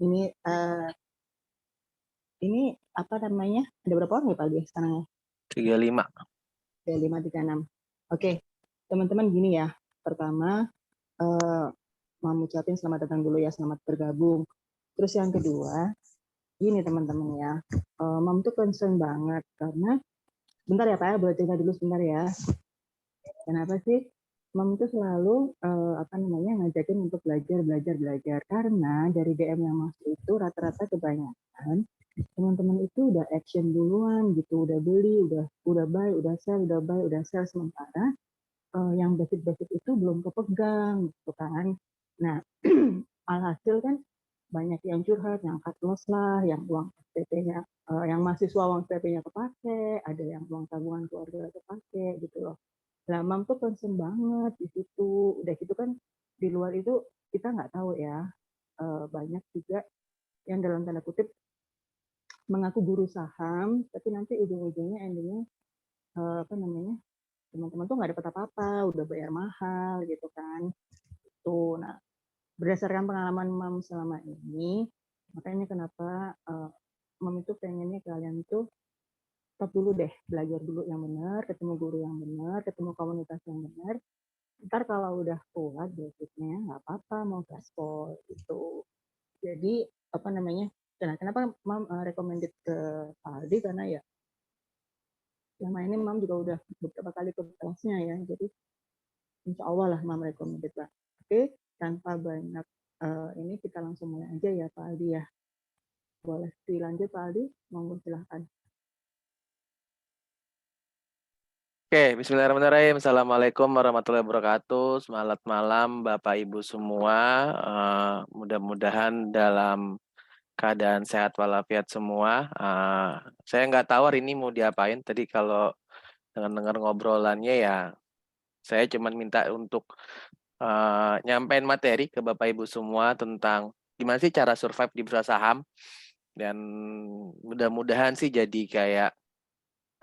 Ini ini apa namanya? Ada berapa orang ya Pak Aldi sekarang ya? 35. Ada 536. Oke, teman-teman gini ya. Pertama, mau ucapin selamat datang dulu ya, selamat bergabung. Terus yang kedua, gini teman-teman ya. Mam tuh concern banget karena bentar ya Pak ya, boleh cerita dulu sebentar ya. Kenapa sih Mam itu selalu apa namanya ngajakin untuk belajar karena dari DM yang masuk itu rata-rata kebanyakan teman-teman itu udah action duluan gitu, udah beli, udah buy, udah sell, udah buy, udah sell sementara yang basic-basic itu belum kepegang gitu kan. Nah, alhasil kan banyak yang curhat, yang cut loss lah, yang uang SPP-nya, yang mahasiswa uang SPP-nya kepake, ada yang uang tabungan keluarga kepake gitu loh. Nah, Mam tuh concern banget di situ. Udah gitu kan di luar itu kita nggak tahu ya, banyak juga yang dalam tanda kutip mengaku guru saham, tapi nanti ujung-ujungnya endingnya apa namanya teman-teman tuh nggak dapat apa-apa, udah bayar mahal gitu kan. Tuh, nah berdasarkan pengalaman Mam selama ini, makanya kenapa Mam itu pengennya kalian tuh stop dulu deh, belajar dulu yang benar, ketemu guru yang benar, ketemu komunitas yang benar. Ntar kalau udah kuat basicnya nggak apa-apa mau gaspol gitu. Jadi apa namanya? Kenapa Mam recommended ke Aldi karena ya selama ini Mam juga udah beberapa kali ke kelasnya ya. Jadi insya Allah lah Mam recommended lah. Oke, tanpa banyak ini kita langsung mulai aja ya Pak Aldi ya. Boleh dilanjut Pak Aldi, monggo silahkan. Oke, bismillahirrahmanirrahim. Assalamualaikum warahmatullahi wabarakatuh. Selamat malam Bapak Ibu semua. Mudah-mudahan dalam keadaan sehat walafiat semua. Saya nggak tahu hari ini mau diapain. Tadi kalau dengar ngobrolannya ya, saya cuma minta untuk nyampein materi ke Bapak Ibu semua tentang gimana sih cara survive di bursa saham. Dan mudah-mudahan sih jadi kayak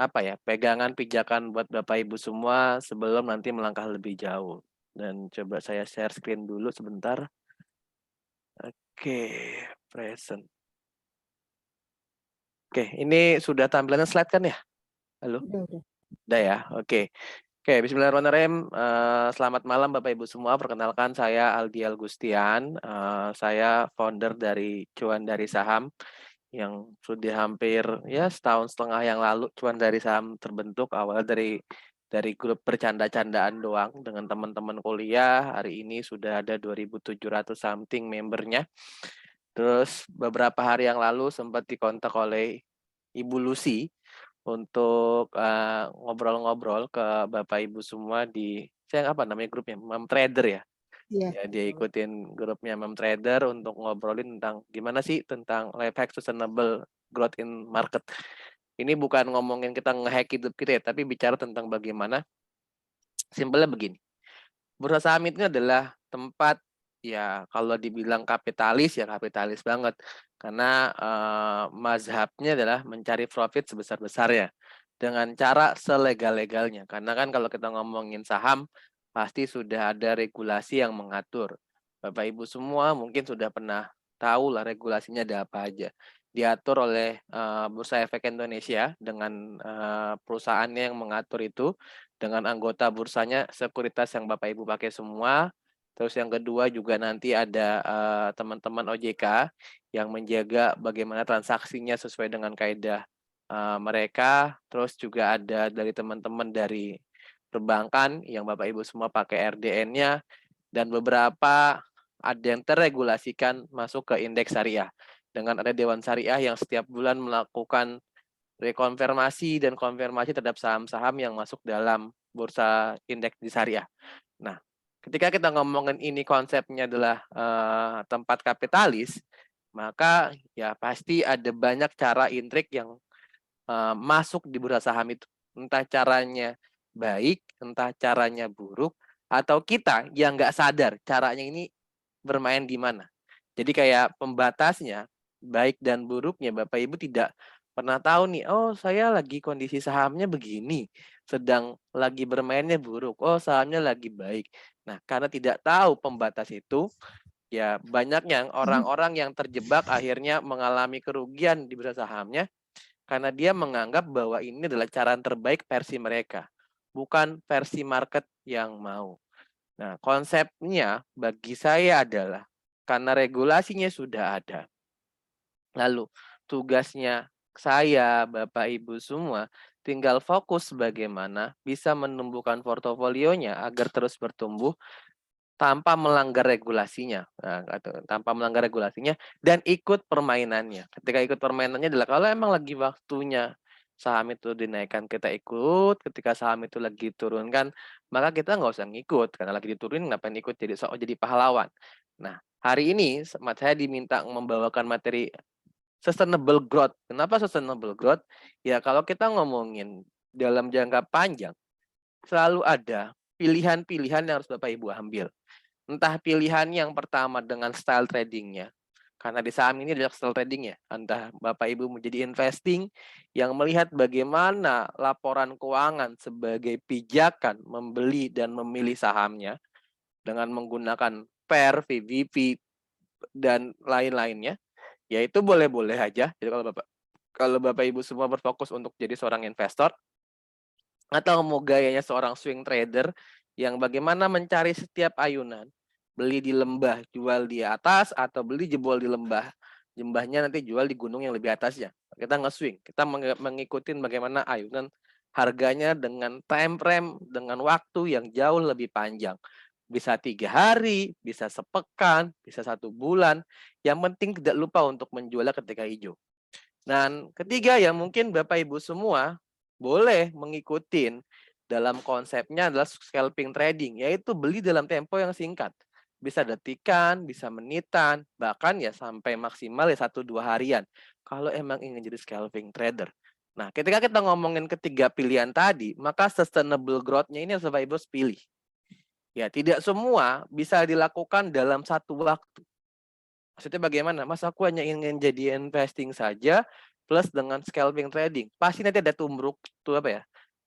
apa ya, pegangan pijakan buat Bapak Ibu semua sebelum nanti melangkah lebih jauh. Dan coba saya share screen dulu sebentar. Oke, present. Oke, ini sudah tampilannya slide kan ya? Halo? Udah. Udah ya, oke. Oke, bismillahirrahmanirrahim. Selamat malam Bapak Ibu semua. Perkenalkan saya Aldi Agustian. Saya founder dari Cuan Dari Saham yang sudah hampir ya setahun setengah yang lalu Cuan Dari Saham terbentuk awal dari grup bercanda-candaan doang dengan teman-teman kuliah. Hari ini sudah ada 2.700 something membernya. Terus beberapa hari yang lalu sempat dikontak oleh Ibu Lucy untuk ngobrol-ngobrol ke Bapak Ibu semua di saya apa namanya grupnya Mem Trader ya. Iya. Ya dia ikutin grupnya Mem Trader untuk ngobrolin tentang gimana sih tentang life hack sustainable growth in market. Ini bukan ngomongin kita nge-hack hidup kita ya, tapi bicara tentang bagaimana simpelnya begini. Bursa saham itu adalah tempat ya kalau dibilang kapitalis ya kapitalis banget karena mazhabnya adalah mencari profit sebesar-besarnya dengan cara selegal-legalnya. Karena kan kalau kita ngomongin saham pasti sudah ada regulasi yang mengatur. Bapak Ibu semua mungkin sudah pernah tahu lah regulasinya ada apa aja. Diatur oleh Bursa Efek Indonesia dengan perusahaannya yang mengatur itu dengan anggota bursanya sekuritas yang Bapak Ibu pakai semua. Terus yang kedua juga nanti ada teman-teman OJK yang menjaga bagaimana transaksinya sesuai dengan kaidah mereka. Terus juga ada dari teman-teman dari perbankan yang Bapak Ibu semua pakai RDN-nya dan beberapa ada yang terregulasikan masuk ke indeks syariah dengan ada Dewan Syariah yang setiap bulan melakukan rekonfirmasi dan konfirmasi terhadap saham-saham yang masuk dalam bursa indeks di syariah. Nah, ketika kita ngomongin ini konsepnya adalah tempat kapitalis, maka ya pasti ada banyak cara intrik yang masuk di bursa saham itu. Entah caranya baik, entah caranya buruk, atau kita yang nggak sadar caranya ini bermain di mana. Jadi kayak pembatasnya, baik dan buruknya Bapak Ibu tidak pernah tahu nih, oh saya lagi kondisi sahamnya begini, sedang lagi bermainnya buruk, oh sahamnya lagi baik. Nah, karena tidak tahu pembatas itu, Ya, banyaknya orang-orang yang terjebak akhirnya mengalami kerugian di bursa sahamnya karena dia menganggap bahwa ini adalah cara terbaik versi mereka, bukan versi market yang mau. Nah, konsepnya bagi saya adalah karena regulasinya sudah ada. Lalu tugasnya saya, Bapak Ibu semua, tinggal fokus bagaimana bisa menumbuhkan portofolionya agar terus bertumbuh tanpa melanggar regulasinya. Nah, tanpa melanggar regulasinya dan ikut permainannya. Ketika ikut permainannya adalah kalau emang lagi waktunya saham itu dinaikkan kita ikut, ketika saham itu lagi turunkan maka kita nggak usah ngikut karena lagi diturunin ngapain ikut jadi pahlawan. Nah, hari ini saya diminta membawakan materi sustainable growth. Kenapa sustainable growth? Ya kalau kita ngomongin dalam jangka panjang selalu ada pilihan-pilihan yang harus Bapak Ibu ambil. Entah pilihan yang pertama dengan style tradingnya, karena di saham ini adalah style trading ya. Entah Bapak Ibu menjadi investing yang melihat bagaimana laporan keuangan sebagai pijakan membeli dan memilih sahamnya dengan menggunakan PER, VVP, dan lain-lainnya. Ya itu boleh-boleh aja. Jadi kalau Bapak Ibu semua berfokus untuk jadi seorang investor, atau mau gayanya seorang swing trader yang bagaimana mencari setiap ayunan, beli di lembah, jual di atas, atau beli jebol di lembah, lembahnya nanti jual di gunung yang lebih atasnya. Kita nge-swing, kita mengikuti bagaimana ayunan harganya dengan time frame, dengan waktu yang jauh lebih panjang. Bisa 3 hari, bisa sepekan, bisa 1 bulan. Yang penting tidak lupa untuk menjualnya ketika hijau. Dan ketiga yang mungkin Bapak Ibu semua boleh mengikuti dalam konsepnya adalah scalping trading, yaitu beli dalam tempo yang singkat. Bisa detikan, bisa menitan, bahkan ya sampai maksimal ya 1-2 harian. Kalau emang ingin jadi scalping trader. Nah, ketika kita ngomongin ketiga pilihan tadi, maka sustainable growth-nya ini harus Bapak Ibu pilih. Ya, tidak semua bisa dilakukan dalam satu waktu. Maksudnya bagaimana? Mas aku hanya ingin jadi investing saja plus dengan scalping trading. Pasti nanti ada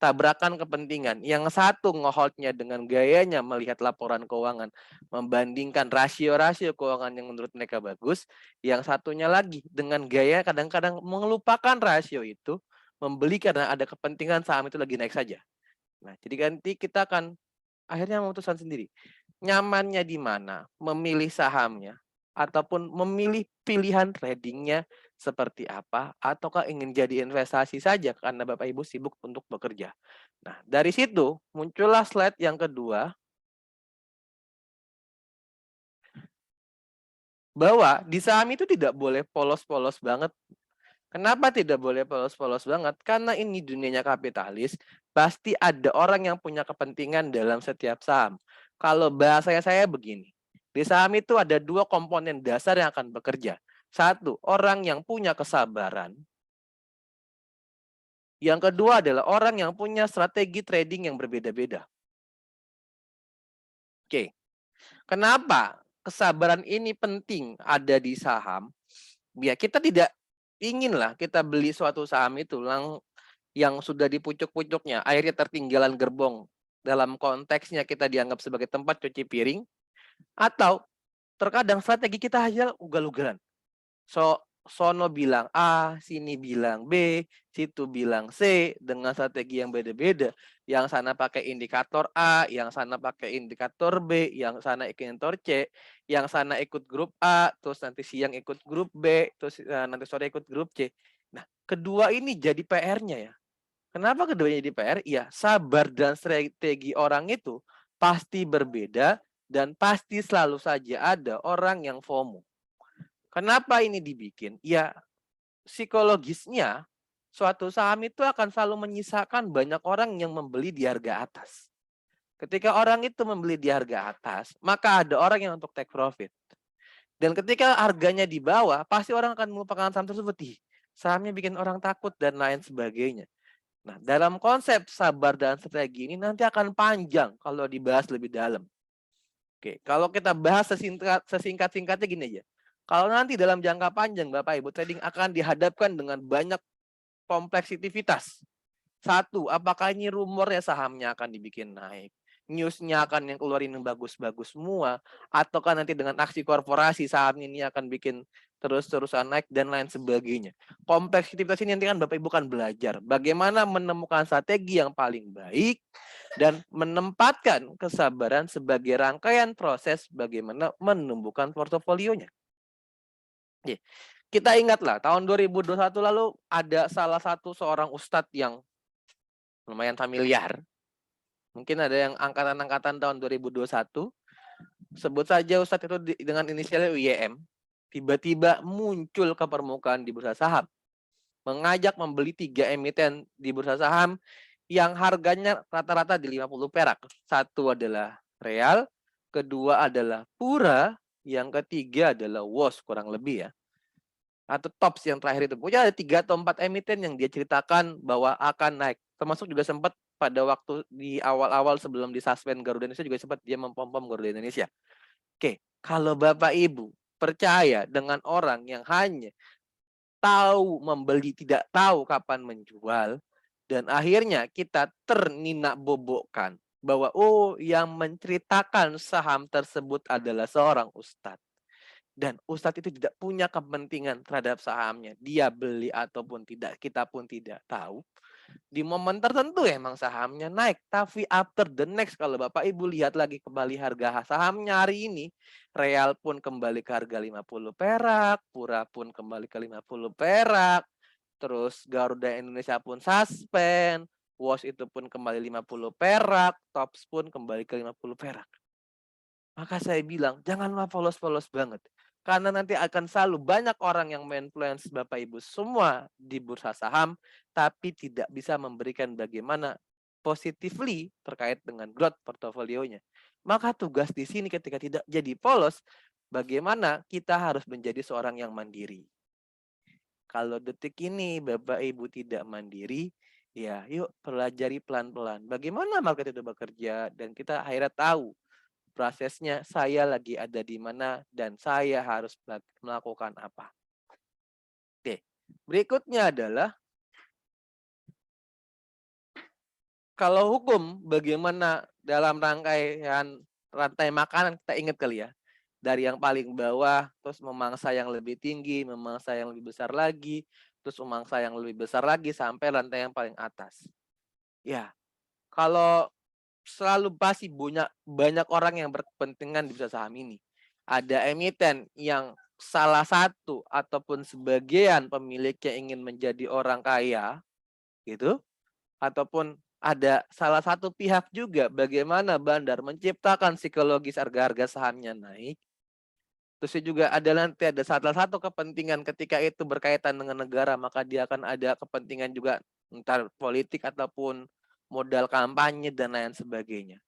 tabrakan kepentingan. Yang satu ngeholdnya dengan gayanya melihat laporan keuangan, membandingkan rasio-rasio keuangan yang menurut mereka bagus. Yang satunya lagi dengan gaya kadang-kadang melupakan rasio itu, membeli karena ada kepentingan saham itu lagi naik saja. Nah, jadi nanti kita akan akhirnya memutuskan sendiri. Nyamannya di mana? Memilih sahamnya ataupun memilih pilihan tradingnya seperti apa, ataukah ingin jadi investasi saja karena Bapak Ibu sibuk untuk bekerja. Nah, dari situ muncullah slide yang kedua, bahwa di saham itu tidak boleh polos-polos banget. Kenapa tidak boleh polos-polos banget? Karena ini dunianya kapitalis, pasti ada orang yang punya kepentingan dalam setiap saham. Kalau bahasanya saya begini, di saham itu ada 2 komponen dasar yang akan bekerja. 1, orang yang punya kesabaran. Yang kedua adalah orang yang punya strategi trading yang berbeda-beda. Oke, kenapa kesabaran ini penting ada di saham? Ya, kita tidak inginlah kita beli suatu saham itu yang sudah di pucuk-pucuknya, akhirnya tertinggalan gerbong. Dalam konteksnya kita dianggap sebagai tempat cuci piring, atau terkadang strategi kita hanya ugal-ugalan. Sono bilang A, sini bilang B, situ bilang C, dengan strategi yang beda-beda. Yang sana pakai indikator A, yang sana pakai indikator B, yang sana indikator C, yang sana ikut grup A, terus nanti siang ikut grup B, terus nanti sore ikut grup C. Nah, kedua ini jadi PR-nya ya. Kenapa keduanya jadi PR? Iya, sabar dan strategi orang itu pasti berbeda dan pasti selalu saja ada orang yang FOMO. Kenapa ini dibikin? Ya, psikologisnya suatu saham itu akan selalu menyisakan banyak orang yang membeli di harga atas. Ketika orang itu membeli di harga atas, maka ada orang yang untuk take profit. Dan ketika harganya di bawah, pasti orang akan melupakan saham tersebut. Sahamnya bikin orang takut dan lain sebagainya. Nah, dalam konsep sabar dan strategi ini nanti akan panjang kalau dibahas lebih dalam. Oke, kalau kita bahas sesingkat-singkatnya gini aja. Kalau nanti dalam jangka panjang Bapak Ibu trading akan dihadapkan dengan banyak kompleksitas. 1, apakah ini rumornya sahamnya akan dibikin naik? news-nya akan yang keluarin yang bagus-bagus semua, ataukah nanti dengan aksi korporasi saham ini akan bikin terus-terusan naik dan lain sebagainya. Kompleksitas ini nanti kan Bapak Ibu kan belajar bagaimana menemukan strategi yang paling baik dan menempatkan kesabaran sebagai rangkaian proses bagaimana menumbuhkan portofolionya. Oke. Kita ingatlah tahun 2021 lalu ada salah satu seorang ustadz yang lumayan familiar. Mungkin ada yang angkatan-angkatan tahun 2021. Sebut saja ustadz itu dengan inisialnya UYM. Tiba-tiba muncul ke permukaan di bursa saham. Mengajak membeli 3 emiten di bursa saham yang harganya rata-rata di 50 perak. Satu adalah Real, kedua adalah Pura, yang ketiga adalah WOS kurang lebih ya. Atau TOPS yang terakhir itu. Pokoknya ada 3 atau 4 emiten yang dia ceritakan bahwa akan naik. Termasuk juga sempat pada waktu di awal-awal sebelum disuspend Garuda Indonesia juga sempat dia mempom-pom Garuda Indonesia. Oke, kalau Bapak Ibu percaya dengan orang yang hanya tahu membeli tidak tahu kapan menjual dan akhirnya kita ternina-bobokkan bahwa yang menceritakan saham tersebut adalah seorang ustadz. Dan ustadz itu tidak punya kepentingan terhadap sahamnya. Dia beli ataupun tidak, kita pun tidak tahu. Di momen tertentu emang sahamnya naik. Tapi after the next, kalau Bapak Ibu lihat lagi kembali harga sahamnya hari ini, Real pun kembali ke harga 50 perak, Pura pun kembali ke 50 perak, terus Garuda Indonesia pun suspend, WOS itu pun kembali 50 perak, TOPS pun kembali ke 50 perak. Maka saya bilang, janganlah polos-polos banget. Karena nanti akan selalu banyak orang yang men-influence Bapak Ibu semua di bursa saham, tapi tidak bisa memberikan bagaimana positively terkait dengan growth portofolionya. Maka tugas di sini ketika tidak jadi polos, bagaimana kita harus menjadi seorang yang mandiri. Kalau detik ini Bapak Ibu tidak mandiri, ya yuk pelajari pelan-pelan. Bagaimana market itu bekerja dan kita akhirnya tahu prosesnya saya lagi ada di mana dan saya harus melakukan apa. Oke, berikutnya adalah kalau hukum bagaimana dalam rangkaian rantai makanan kita ingat kali ya. Dari yang paling bawah terus memangsa yang lebih tinggi, memangsa yang lebih besar lagi, terus memangsa yang lebih besar lagi sampai rantai yang paling atas. Ya, kalau selalu pasti banyak orang yang berkepentingan di bursa saham ini. Ada emiten yang salah satu ataupun sebagian pemiliknya ingin menjadi orang kaya, gitu, ataupun ada salah satu pihak juga bagaimana bandar menciptakan psikologis harga-harga sahamnya naik. Terus juga ada salah satu kepentingan ketika itu berkaitan dengan negara, maka dia akan ada kepentingan juga entar politik ataupun modal kampanye dan lain sebagainya.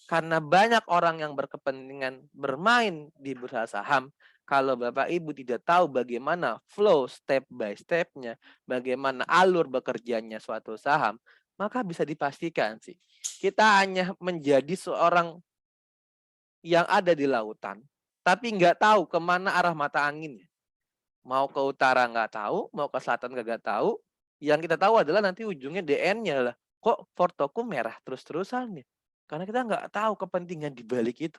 Karena banyak orang yang berkepentingan bermain di bursa saham, kalau Bapak Ibu tidak tahu bagaimana flow step by step-nya, bagaimana alur bekerjanya suatu saham, maka bisa dipastikan sih, kita hanya menjadi seorang yang ada di lautan, tapi nggak tahu kemana arah mata anginnya. Mau ke utara nggak tahu, mau ke selatan nggak tahu. Yang kita tahu adalah nanti ujungnya DN-nya lah. Kok portoku merah terus-terusan nih? Karena kita nggak tahu kepentingan di balik itu.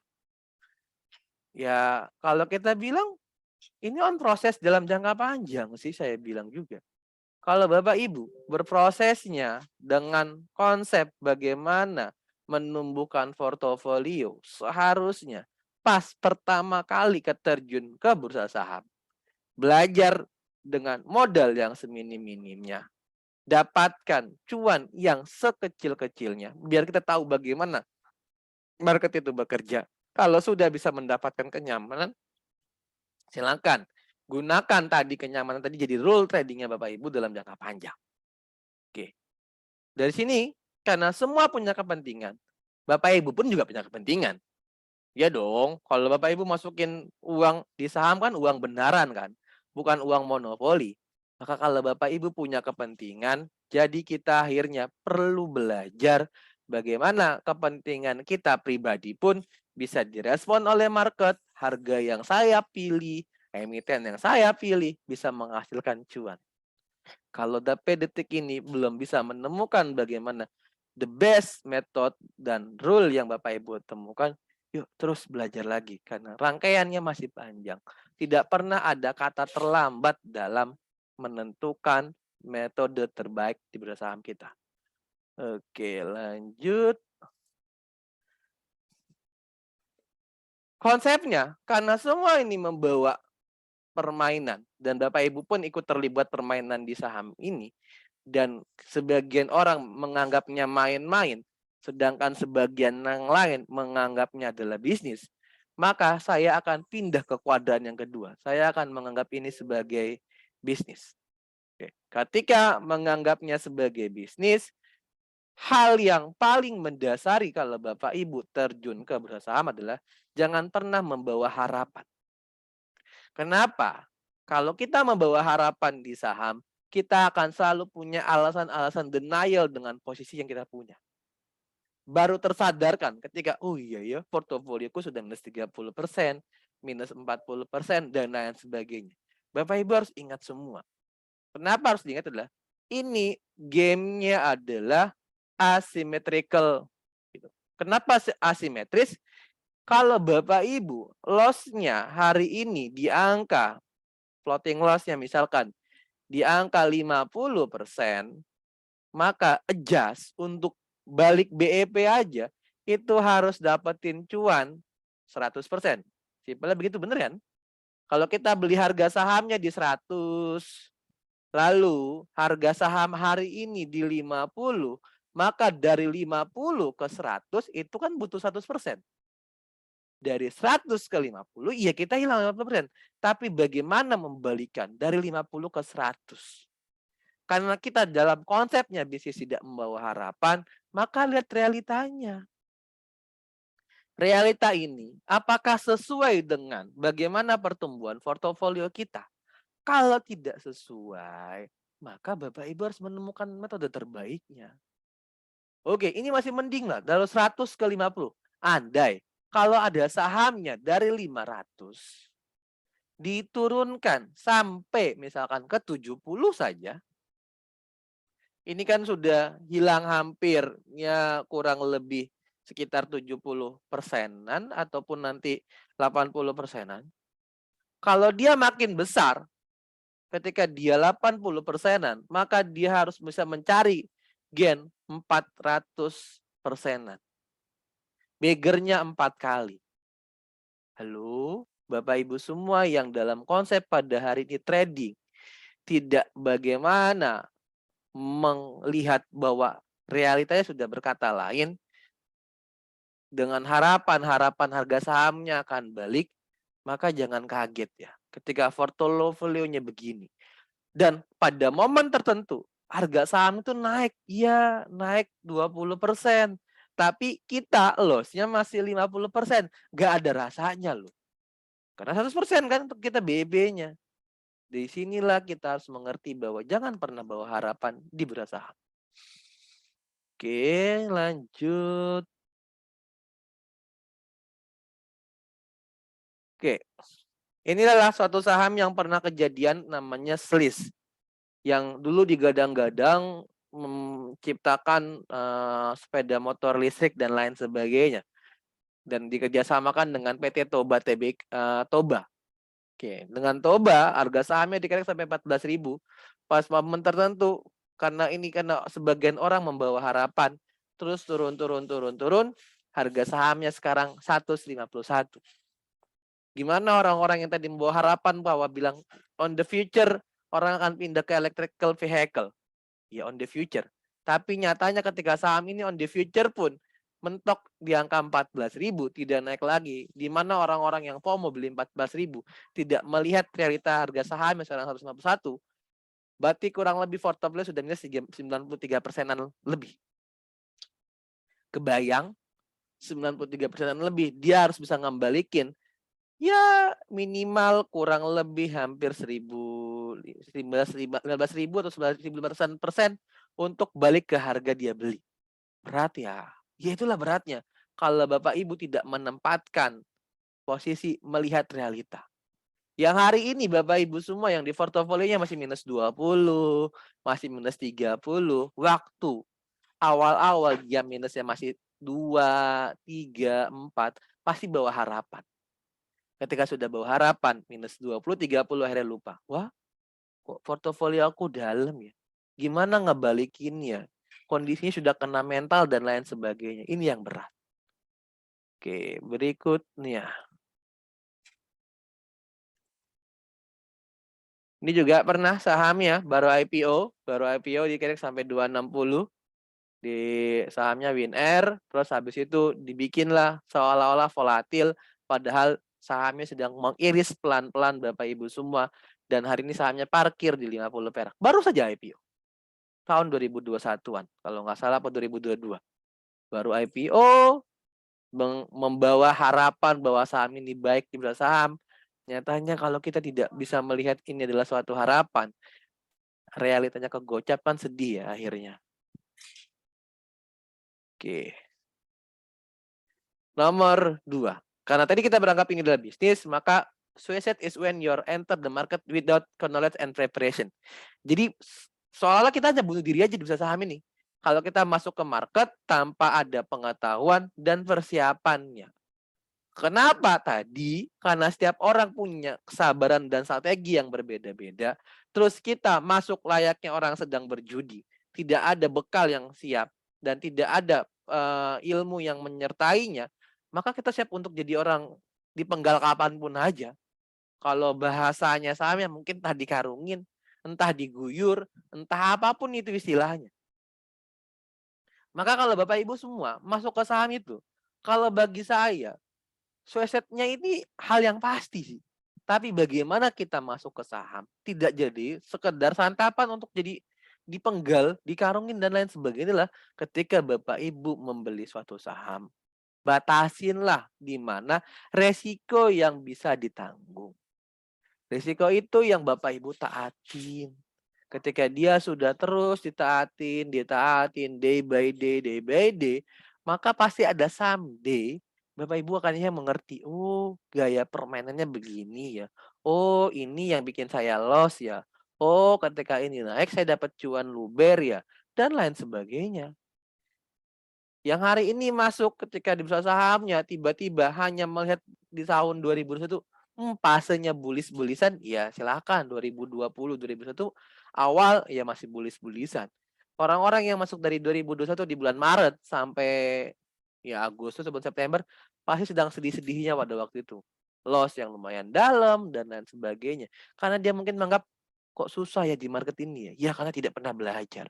Ya, kalau kita bilang ini on proses dalam jangka panjang sih saya bilang juga. Kalau Bapak Ibu berprosesnya dengan konsep bagaimana menumbuhkan portofolio, seharusnya pas pertama kali keterjun ke bursa saham, belajar dengan modal yang seminim-minimnya, dapatkan cuan yang sekecil-kecilnya, biar kita tahu bagaimana market itu bekerja. Kalau sudah bisa mendapatkan kenyamanan, silakan gunakan tadi kenyamanan tadi jadi rule tradingnya Bapak Ibu dalam jangka panjang. Oke. Dari sini, karena semua punya kepentingan, Bapak Ibu pun juga punya kepentingan. Ya dong, kalau Bapak Ibu masukin uang di saham kan uang benaran kan, bukan uang monopoli. Maka kalau Bapak Ibu punya kepentingan, jadi kita akhirnya perlu belajar bagaimana kepentingan kita pribadi pun bisa direspon oleh market, harga yang saya pilih, emiten yang saya pilih bisa menghasilkan cuan. Kalau sampai detik ini belum bisa menemukan bagaimana the best method dan rule yang Bapak Ibu temukan, yuk terus belajar lagi karena rangkaiannya masih panjang. Tidak pernah ada kata terlambat dalam menentukan metode terbaik di bursa saham kita. Oke, lanjut. Konsepnya, karena semua ini membawa permainan dan Bapak Ibu pun ikut terlibat permainan di saham ini, dan sebagian orang menganggapnya main-main, sedangkan sebagian yang lain menganggapnya adalah bisnis, maka saya akan pindah ke kuadran yang kedua. Saya akan menganggap ini sebagai bisnis. Oke. Ketika menganggapnya sebagai bisnis, hal yang paling mendasari kalau Bapak Ibu terjun ke bursa saham adalah jangan pernah membawa harapan. Kenapa? Kalau kita membawa harapan di saham, kita akan selalu punya alasan-alasan denial dengan posisi yang kita punya. Baru tersadarkan ketika, oh iya ya, portofolioku sudah minus 30%, minus 40%, dan lain sebagainya. Bapak Ibu harus ingat semua. Kenapa harus diingat adalah, ini gamenya adalah asymmetrical. Kenapa asimetris? Kalau Bapak Ibu loss-nya hari ini di angka floating loss-nya misalkan di angka 50%, maka adjust untuk balik BEP aja itu harus dapetin cuan 100%. Simpelnya begitu, bener kan? Kalau kita beli harga sahamnya di 100, lalu harga saham hari ini di 50, maka dari 50 ke 100 itu kan butuh 100%. Dari 100 ke 50, iya kita hilang 50%. Tapi bagaimana membalikan dari 50 ke 100? Karena kita dalam konsepnya bisnis tidak membawa harapan, maka lihat realitanya. Realita ini apakah sesuai dengan bagaimana pertumbuhan portofolio kita? Kalau tidak sesuai, maka Bapak Ibu harus menemukan metode terbaiknya. Oke, ini masih mending lah dari 100 ke 50. Andai kalau ada sahamnya dari 500 diturunkan sampai misalkan ke 70 saja, ini kan sudah hilang hampir ya kurang lebih sekitar 70%-an ataupun nanti 80%-an. Kalau dia makin besar, ketika dia 80%-an, maka dia harus bisa mencari gain 400%-an. Begernya 4 kali. Halo, Bapak Ibu semua yang dalam konsep pada hari ini trading, tidak bagaimana melihat bahwa realitanya sudah berkata lain, dengan harapan harga sahamnya akan balik, maka jangan kaget ya ketika portofolionya begini. Dan pada momen tertentu, harga saham itu naik, iya naik 20%. Tapi kita loss-nya masih 50%. Nggak ada rasanya loh. Karena 100% kan kita BEB-nya. Di sinilah kita harus mengerti bahwa jangan pernah bawa harapan di bursa saham. Oke, lanjut. Oke. Inilah suatu saham yang pernah kejadian namanya SLIS. Yang dulu digadang-gadang menciptakan sepeda motor listrik dan lain sebagainya, dan dikerjasamakan dengan PT Toba Toba. Oke, dengan Toba harga sahamnya dikerek sampai 14.000. Pas momen tertentu karena sebagian orang membawa harapan, terus turun, harga sahamnya sekarang 151. Gimana orang-orang yang tadi membawa harapan bahwa bilang on the future orang akan pindah ke electrical vehicle? Ya on the future. Tapi nyatanya ketika saham ini on the future pun mentok di angka 14.000, tidak naik lagi. Di mana orang-orang yang FOMO beli 14.000 tidak melihat realita harga saham yang sekarang 151. Berarti kurang lebih portofolio sudah minus 93%-an lebih. Kebayang 93%-an lebih, dia harus bisa ngembalikin ya minimal kurang lebih hampir 15.000 atau 11.500% untuk balik ke harga dia beli. Berat ya. Ya itulah beratnya. Kalau Bapak Ibu tidak menempatkan posisi melihat realita. Yang hari ini Bapak Ibu semua yang di portofolionya masih minus 20, masih minus 30, waktu awal-awal dia minusnya masih 2, 3, 4, pasti bawa harapan. Ketika sudah bawa harapan, minus 20, 30 akhirnya lupa. Wah, kok portofolio aku dalam ya? Gimana ngebalikinnya? Kondisinya sudah kena mental dan lain sebagainya. Ini yang berat. Oke, berikutnya. Ini juga pernah sahamnya baru IPO dikirim sampai 260 di sahamnya WinAir, terus habis itu dibikinlah seolah-olah volatil, padahal sahamnya sedang mengiris pelan-pelan Bapak Ibu semua, dan hari ini sahamnya parkir di 50 perak. Baru saja IPO tahun 2021-an, kalau nggak salah atau 2022. Baru IPO, membawa harapan bahwa saham ini baik di bursa saham. Nyatanya kalau kita tidak bisa melihat ini adalah suatu harapan, realitanya kegocap kan sedih ya akhirnya. Oke. Nomor 2. Karena tadi kita beranggap ini adalah bisnis, maka suicide is when you enter the market without knowledge and preparation. Jadi seolah-olah kita hanya bunuh diri aja di bursa saham ini. Kalau kita masuk ke market tanpa ada pengetahuan dan persiapannya. Kenapa tadi? Karena setiap orang punya kesabaran dan strategi yang berbeda-beda. Terus kita masuk layaknya orang sedang berjudi. Tidak ada bekal yang siap dan tidak ada ilmu yang menyertainya. Maka kita siap untuk jadi orang dipenggal kapanpun aja. Kalau bahasanya sahamnya mungkin entah dikarungin, entah diguyur, entah apapun itu istilahnya. Maka kalau Bapak Ibu semua masuk ke saham itu, kalau bagi saya, suicide-nya ini hal yang pasti sih. Tapi bagaimana kita masuk ke saham, tidak jadi sekedar santapan untuk jadi dipenggal, dikarungin, dan lain sebagainya lah ketika Bapak Ibu membeli suatu saham. Batasinlah di mana resiko yang bisa ditanggung. Resiko itu yang Bapak Ibu taatin. Ketika dia sudah terus ditaatin, day by day, maka pasti ada someday Bapak Ibu akan mengerti, oh gaya permainannya begini ya. Oh ini yang bikin saya loss ya. Oh ketika ini naik saya dapat cuan luber ya. Dan lain sebagainya. Yang hari ini masuk ketika di bursa sahamnya tiba-tiba hanya melihat di tahun 2021 fasenya bullish-bullishan, ya silakan 2020, 2021 awal ya masih bullish-bullishan. Orang-orang yang masuk dari 2021 di bulan Maret sampai ya Agustus atau September pasti sedang sedih-sedihnya pada waktu itu. Loss yang lumayan dalam dan lain sebagainya. Karena dia mungkin menganggap kok susah ya di market ini ya. Ya karena tidak pernah belajar.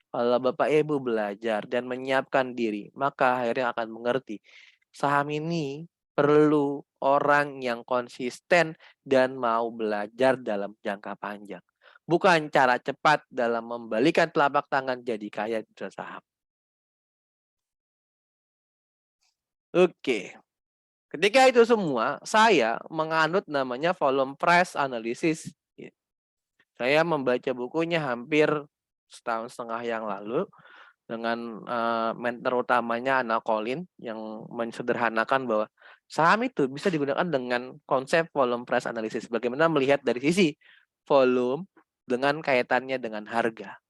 Kalau Bapak Ibu belajar dan menyiapkan diri, maka akhirnya akan mengerti saham ini perlu orang yang konsisten dan mau belajar dalam jangka panjang. Bukan cara cepat dalam membalikan telapak tangan jadi kaya di saham. Oke. Ketika itu semua, saya menganut namanya volume price analysis. Saya membaca bukunya hampir setahun setengah yang lalu dengan mentor utamanya Anna Colin yang mensederhanakan bahwa saham itu bisa digunakan dengan konsep volume price analysis. Bagaimana melihat dari sisi volume dengan kaitannya dengan harga.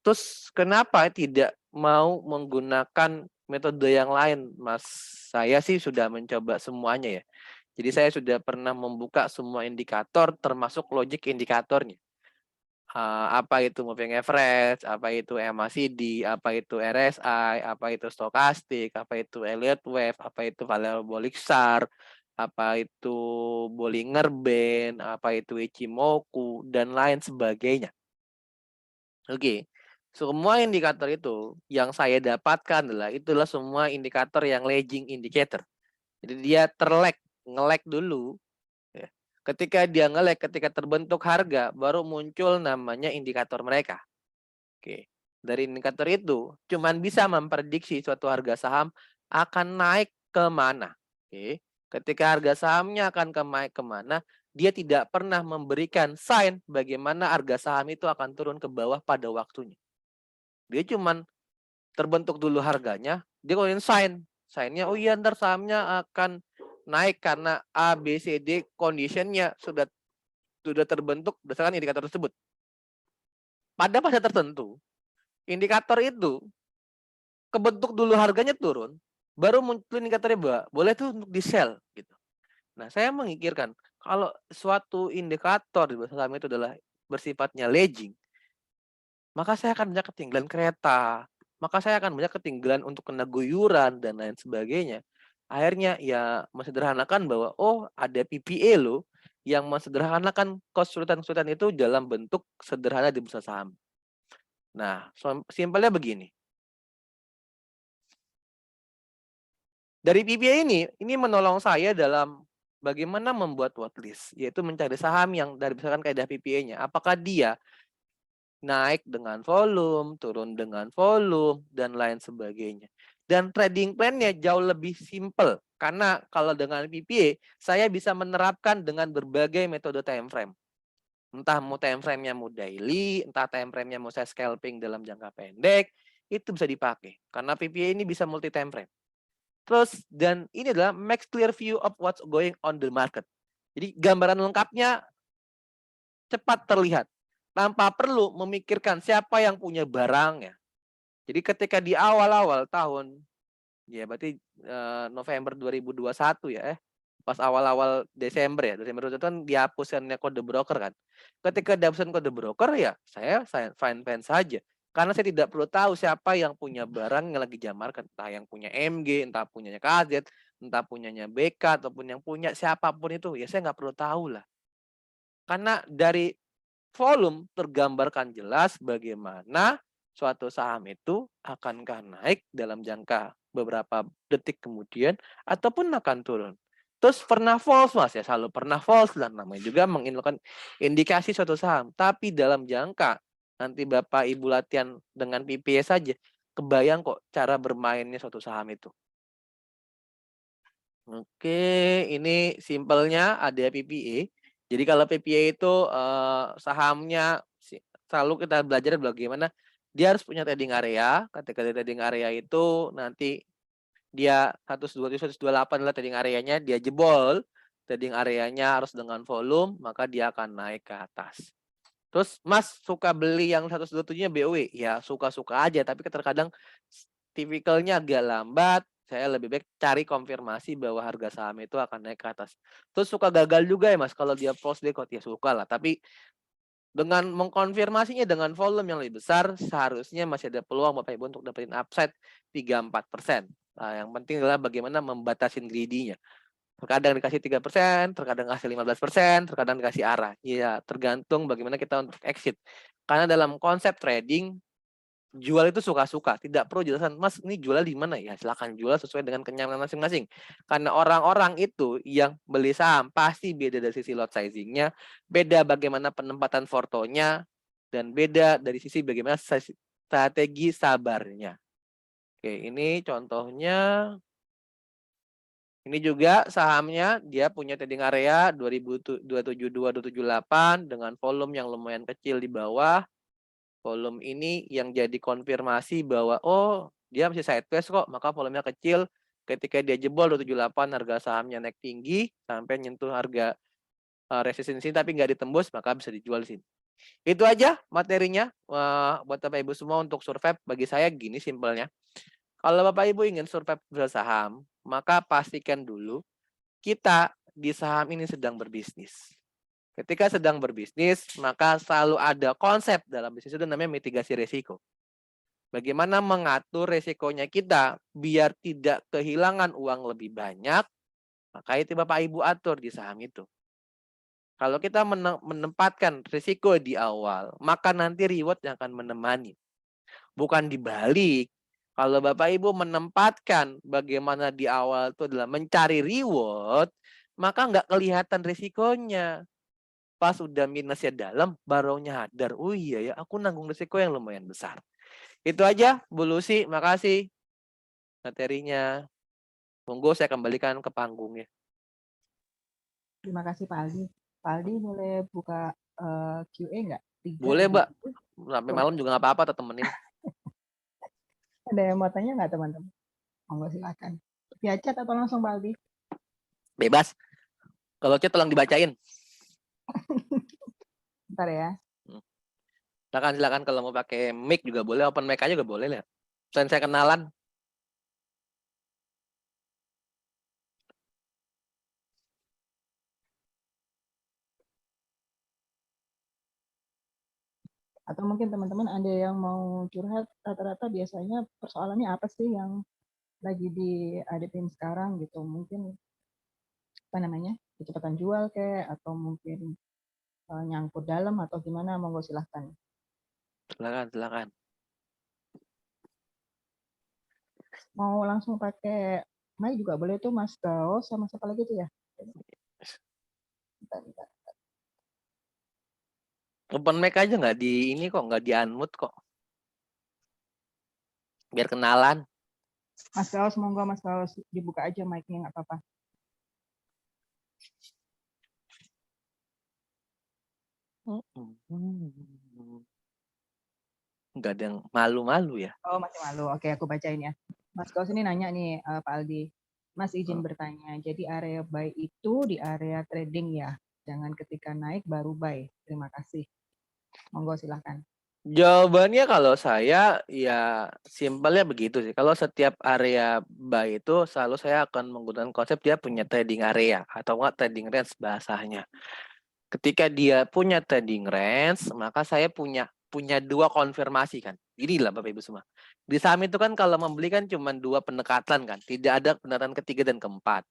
Terus kenapa tidak mau menggunakan metode yang lain, Mas? Saya sih sudah mencoba semuanya ya. Jadi saya sudah pernah membuka semua indikator termasuk logic indikatornya. Apa itu moving average, apa itu MACD, apa itu RSI, apa itu stokastik, apa itu Elliott wave, apa itu parabolic SAR, apa itu Bollinger Band, apa itu Ichimoku, dan lain sebagainya. Oke. Semua indikator itu yang saya dapatkan itulah semua indikator yang lagging indicator. Jadi dia nge-lag dulu. Ya. Ketika dia nge-lag, ketika terbentuk harga, baru muncul namanya indikator mereka. Oke. Dari indikator itu, cuman bisa memprediksi suatu harga saham akan naik kemana. Oke. Ketika harga sahamnya akan naik kemana, dia tidak pernah memberikan sign bagaimana harga saham itu akan turun ke bawah pada waktunya. Dia cuman terbentuk dulu harganya, dia ngeluarin sign-nya, oh iya ntar sahamnya akan naik karena A, B, C, D conditionnya sudah terbentuk berdasarkan indikator tersebut. Pada fase tertentu, indikator itu kebentuk dulu harganya turun, baru muncul indikatornya bahwa boleh tuh untuk di-sell gitu. Nah, saya memikirkan kalau suatu indikator di bursa saham itu adalah bersifatnya lagging, maka saya akan banyak ketinggalan kereta, maka saya akan banyak ketinggalan untuk kena guyuran dan lain sebagainya. Akhirnya ya mensederhanakan bahwa oh ada PPA loh yang mensederhanakan kesulitan-kesulitan itu dalam bentuk sederhana di bursa saham. Nah, simpelnya begini. Dari PPA ini menolong saya dalam bagaimana membuat watchlist, yaitu mencari saham yang dari misalkan kaidah PPA-nya, apakah dia naik dengan volume, turun dengan volume, dan lain sebagainya. Dan trading plan-nya jauh lebih simple, karena kalau dengan PPA, saya bisa menerapkan dengan berbagai metode time frame. Entah mau time frame-nya mau daily, entah time frame-nya mau saya scalping dalam jangka pendek, itu bisa dipakai. Karena PPA ini bisa multi time frame. Terus, dan ini adalah makes clear view of what's going on the market. Jadi gambaran lengkapnya cepat terlihat tanpa perlu memikirkan siapa yang punya barangnya. Jadi ketika di awal-awal tahun, ya berarti November 2021 ya, pas awal-awal Desember ya, Desember itu kan dihapuskannya kode broker kan. Ketika dihapuskan kode broker ya saya fine-fine saja. Karena saya tidak perlu tahu siapa yang punya barang yang lagi jamarkan, entah yang punya MG, entah punyanya KZ, entah punyanya BK ataupun yang punya siapapun itu, ya saya nggak perlu tahu lah. Karena dari volume tergambarkan jelas bagaimana suatu saham itu akankah naik dalam jangka beberapa detik kemudian ataupun akan turun. Terus pernah false mas ya, selalu pernah false dan namanya juga mengindikasikan indikasi suatu saham. Tapi dalam jangka nanti Bapak Ibu latihan dengan PPA saja, kebayang kok cara bermainnya suatu saham itu. Oke, ini simpelnya ada PPA. Jadi kalau PPA itu sahamnya selalu kita belajar bagaimana dia harus punya trading area. Ketika di trading area itu nanti dia 127, 128 adalah trading areanya, dia jebol, trading areanya harus dengan volume, maka dia akan naik ke atas. Terus Mas suka beli yang 127-nya BOW? Ya suka-suka aja, tapi terkadang tipikalnya agak lambat. Saya lebih baik cari konfirmasi bahwa harga saham itu akan naik ke atas. Terus suka gagal juga ya Mas kalau dia false decode, ya suka lah. Tapi dengan mengkonfirmasinya dengan volume yang lebih besar, seharusnya masih ada peluang Bapak Ibu untuk dapetin upside 3-4%. Nah, yang penting adalah bagaimana membatasin greedy-nya. Terkadang dikasih 3%, terkadang kasih 15%, terkadang dikasih arah. Ya, tergantung bagaimana kita untuk exit. Karena dalam konsep trading, jual itu suka-suka, tidak perlu jelasan, Mas ini jual di mana ya? Silakan jual sesuai dengan kenyamanan masing-masing. Karena orang-orang itu yang beli saham pasti beda dari sisi lot sizing-nya, beda bagaimana penempatan fotonya, dan beda dari sisi bagaimana strategi sabarnya. Oke, ini contohnya. Ini juga sahamnya dia punya trading area 272-278 dengan volume yang lumayan kecil di bawah. Volume ini yang jadi konfirmasi bahwa oh dia masih sideways kok, maka volumenya kecil. Ketika dia jebol 278 harga sahamnya naik tinggi sampai nyentuh harga resistensi tapi nggak ditembus, maka bisa dijual di sini. Itu aja materinya buat Bapak Ibu semua untuk survive. Bagi saya gini simpelnya. Kalau Bapak Ibu ingin survive bersaham, maka pastikan dulu kita di saham ini sedang berbisnis. Ketika sedang berbisnis, maka selalu ada konsep dalam bisnis itu namanya mitigasi risiko. Bagaimana mengatur risikonya kita biar tidak kehilangan uang lebih banyak, maka itu Bapak Ibu atur di saham itu. Kalau kita menempatkan risiko di awal, maka nanti reward yang akan menemani. Bukan dibalik. Kalau Bapak Ibu menempatkan bagaimana di awal itu adalah mencari reward, maka nggak kelihatan risikonya. Pas udah minusnya dalam, baru nyadar, oh iya ya, aku nanggung risiko yang lumayan besar. Itu aja, Bu Lucy, makasih materinya. Monggo saya kembalikan ke panggungnya. Terima kasih Pak Aldi. Pak Aldi boleh buka QA nggak? Boleh, Mbak. Sampai malam juga nggak apa-apa, temenin. Ada yang mau tanya nggak teman-teman? Monggo silakan. Via chat atau langsung Pak Aldi? Bebas. Kalau chat tolong dibacain. Bentar ya. Silakan kalau mau pakai mic juga boleh, open mic aja juga boleh lah. Selain saya kenalan. Atau mungkin teman-teman ada yang mau curhat, rata-rata biasanya persoalannya apa sih yang lagi dihadapin sekarang gitu? Mungkin apa namanya, kecepatan jual kayak, atau mungkin nyangkut dalam atau gimana, monggo silahkan. Silakan. Mau langsung pakai mic juga boleh tuh Mas Gaos sama siapa lagi tuh ya? Bentar. Open mic aja nggak di ini kok, nggak di unmute kok. Biar kenalan. Mas Gaos, monggo Mas Gaos dibuka aja mic-nya, nggak apa-apa. Nggak ada yang malu-malu ya. Oh, masih malu. Oke, aku bacain ya. Mas Gaus ini nanya nih, Pak Aldi. Mas izin bertanya, jadi area buy itu di area trading ya? Jangan ketika naik baru buy. Terima kasih. Monggo silahkan. Jawabannya kalau saya ya simpelnya begitu sih. Kalau setiap area buy itu selalu saya akan menggunakan konsep dia punya trading area atau enggak trading range bahasanya. Ketika dia punya trading range, maka saya punya dua konfirmasi kan. Inilah Bapak Ibu semua. Di saham itu kan kalau membeli kan cuma dua pendekatan kan. Tidak ada pendekatan ketiga dan keempat.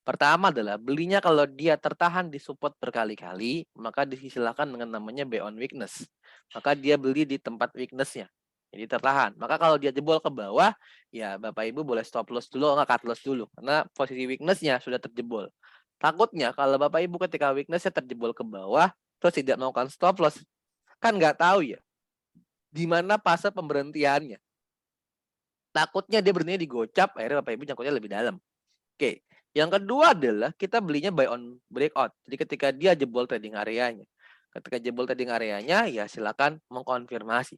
Pertama adalah belinya kalau dia tertahan di support berkali-kali, maka disilakan dengan namanya buy on weakness. Maka dia beli di tempat weakness-nya. Jadi tertahan. Maka kalau dia jebol ke bawah, ya Bapak Ibu boleh stop loss dulu, nggak cut loss dulu. Karena posisi weakness-nya sudah terjebol. Takutnya kalau Bapak Ibu ketika weakness-nya terjebol ke bawah, terus tidak melakukan stop loss, kan nggak tahu ya di mana fase pemberhentiannya. Takutnya dia berhenti di gocap, akhirnya Bapak Ibu nyangkutnya lebih dalam. Oke. Yang kedua adalah kita belinya buy on breakout. Jadi ketika dia jebol trading areanya. Ketika jebol trading areanya, ya silakan mengkonfirmasi.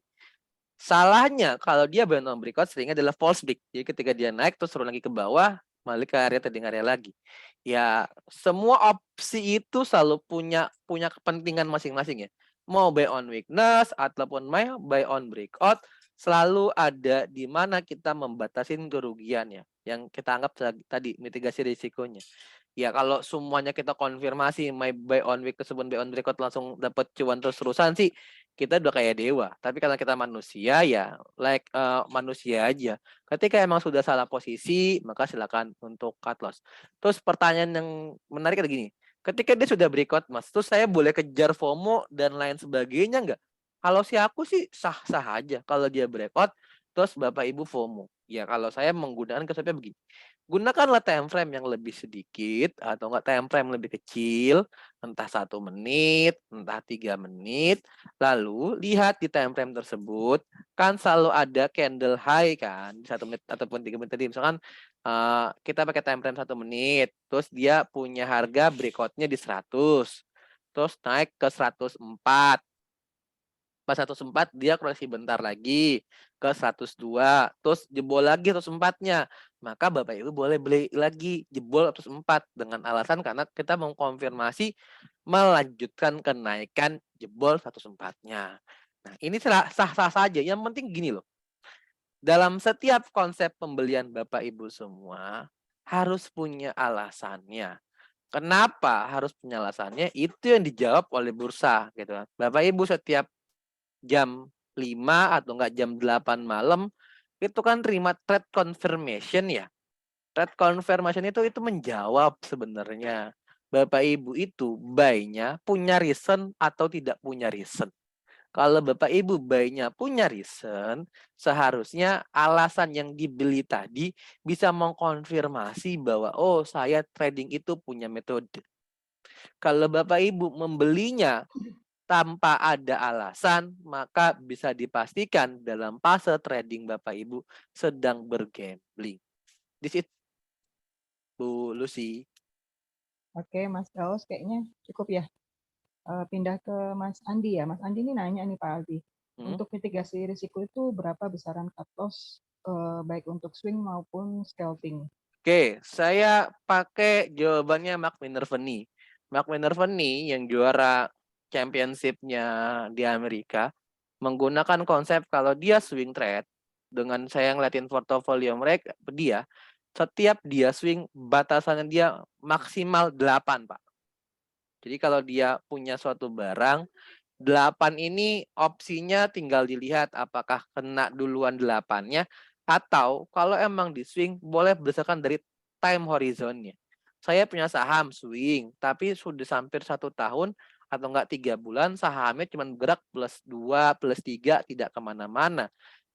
Salahnya kalau dia buy on breakout seringnya adalah false break. Jadi ketika dia naik terus turun lagi ke bawah, balik ke area trading area lagi. Ya, semua opsi itu selalu punya kepentingan masing-masing ya. Mau buy on weakness ataupun buy on breakout, selalu ada di mana kita membatasin kerugiannya yang kita anggap tadi mitigasi risikonya. Ya kalau semuanya kita konfirmasi buy on weakness ataupun buy on breakout langsung dapat cuan terus-terusan sih kita udah kayak dewa. Tapi karena kita manusia ya manusia aja. Ketika emang sudah salah posisi, maka silakan untuk cut loss. Terus pertanyaan yang menarik adalah gini, ketika dia sudah breakout Mas, terus saya boleh kejar FOMO dan lain sebagainya nggak? Kalau si aku sih sah-sah aja kalau dia breakout, terus Bapak Ibu FOMO. Ya kalau saya menggunakan konsepnya begini, gunakanlah time frame yang lebih sedikit atau enggak time frame lebih kecil, entah 1 menit, entah 3 menit, lalu lihat di time frame tersebut, kan selalu ada candle high kan, 1 menit ataupun 3 menit tadi, misalkan kita pakai time frame 1 menit, terus dia punya harga breakoutnya di 100, terus naik ke 104, pas 104 dia koreksi bentar lagi ke 102, terus jebol lagi 104-nya. Maka Bapak Ibu boleh beli lagi jebol 104 dengan alasan karena kita mengkonfirmasi melanjutkan kenaikan jebol 104-nya. Nah, ini sah-sah saja. Yang penting gini loh. Dalam setiap konsep pembelian Bapak Ibu semua harus punya alasannya. Kenapa harus punya alasannya? Itu yang dijawab oleh bursa gitu kan. Bapak Ibu setiap jam 5 atau enggak jam 8 malam itu kan terima trade confirmation ya. Trade confirmation itu menjawab sebenarnya Bapak Ibu itu buy-nya punya reason atau tidak punya reason. Kalau Bapak Ibu buy-nya punya reason, seharusnya alasan yang dibeli tadi bisa mengkonfirmasi bahwa oh saya trading itu punya metode. Kalau Bapak Ibu membelinya tanpa ada alasan, maka bisa dipastikan dalam fase trading Bapak Ibu sedang bergambling. Di situ Bu Lucy. Oke, Mas Gaus kayaknya cukup ya. Pindah ke Mas Andi ya. Mas Andi ini nanya nih Pak Aldi. Untuk mitigasi risiko itu berapa besaran cut loss baik untuk swing maupun scalping? Oke, saya pakai jawabannya Mark Minervini. Mark Minervini yang juara championship-nya di Amerika, menggunakan konsep kalau dia swing trade, dengan saya ngeliatin portofolio mereka, dia, setiap dia swing batasannya dia maksimal 8, Pak. Jadi kalau dia punya suatu barang, 8 ini opsinya tinggal dilihat apakah kena duluan 8-nya, atau kalau emang di swing boleh berdasarkan dari time horizonnya. Saya punya saham swing, tapi sudah hampir 1 tahun atau enggak 3 bulan, sahamnya cuma bergerak +2, +3, tidak kemana-mana.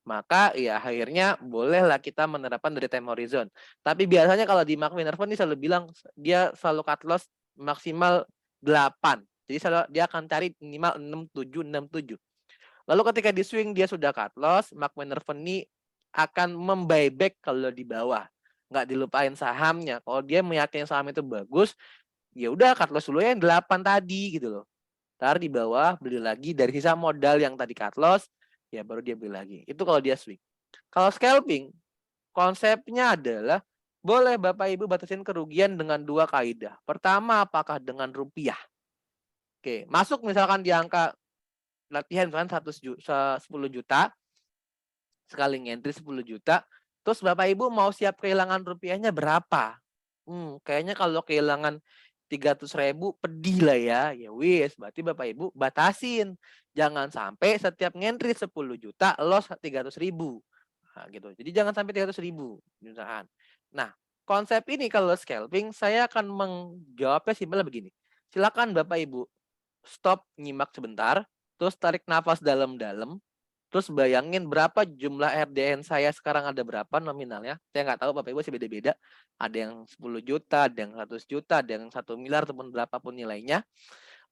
Maka ya akhirnya bolehlah kita menerapkan dari time horizon. Tapi biasanya kalau di Mark Minerva ini selalu bilang dia selalu cut loss maksimal 8. Jadi dia akan cari minimal 67. Lalu ketika di swing dia sudah cut loss, Mark Minerva ini akan membuyback kalau di bawah. Nggak dilupain sahamnya. Kalau dia meyakini saham itu bagus, ya udah cut loss dulu yang 8 tadi gitu loh. Ntar di bawah beli lagi dari sisa modal yang tadi cut loss, ya baru dia beli lagi. Itu kalau dia swing. Kalau scalping, konsepnya adalah boleh Bapak Ibu batasin kerugian dengan 2 kaidah. Pertama, apakah dengan rupiah? Oke, masuk misalkan di angka latihan kan 10 juta, sekali ngentri 10 juta, terus Bapak Ibu mau siap kehilangan rupiahnya berapa? Kayaknya kalau kehilangan 300.000 pedih lah ya. Ya wis, berarti Bapak Ibu batasin. Jangan sampai setiap ngentri 10 juta loss 300.000. Nah, gitu. Jadi jangan sampai 300.000 misalkan. Nah, konsep ini kalau scalping saya akan menjawabnya simpel begini. Silakan Bapak Ibu stop nyimak sebentar, terus tarik nafas dalam-dalam, terus bayangin berapa jumlah RDN saya sekarang ada berapa nominalnya. Saya nggak tahu Bapak Ibu sih beda-beda. Ada yang 10 juta, ada yang 100 juta, ada yang 1 miliar ataupun berapapun nilainya.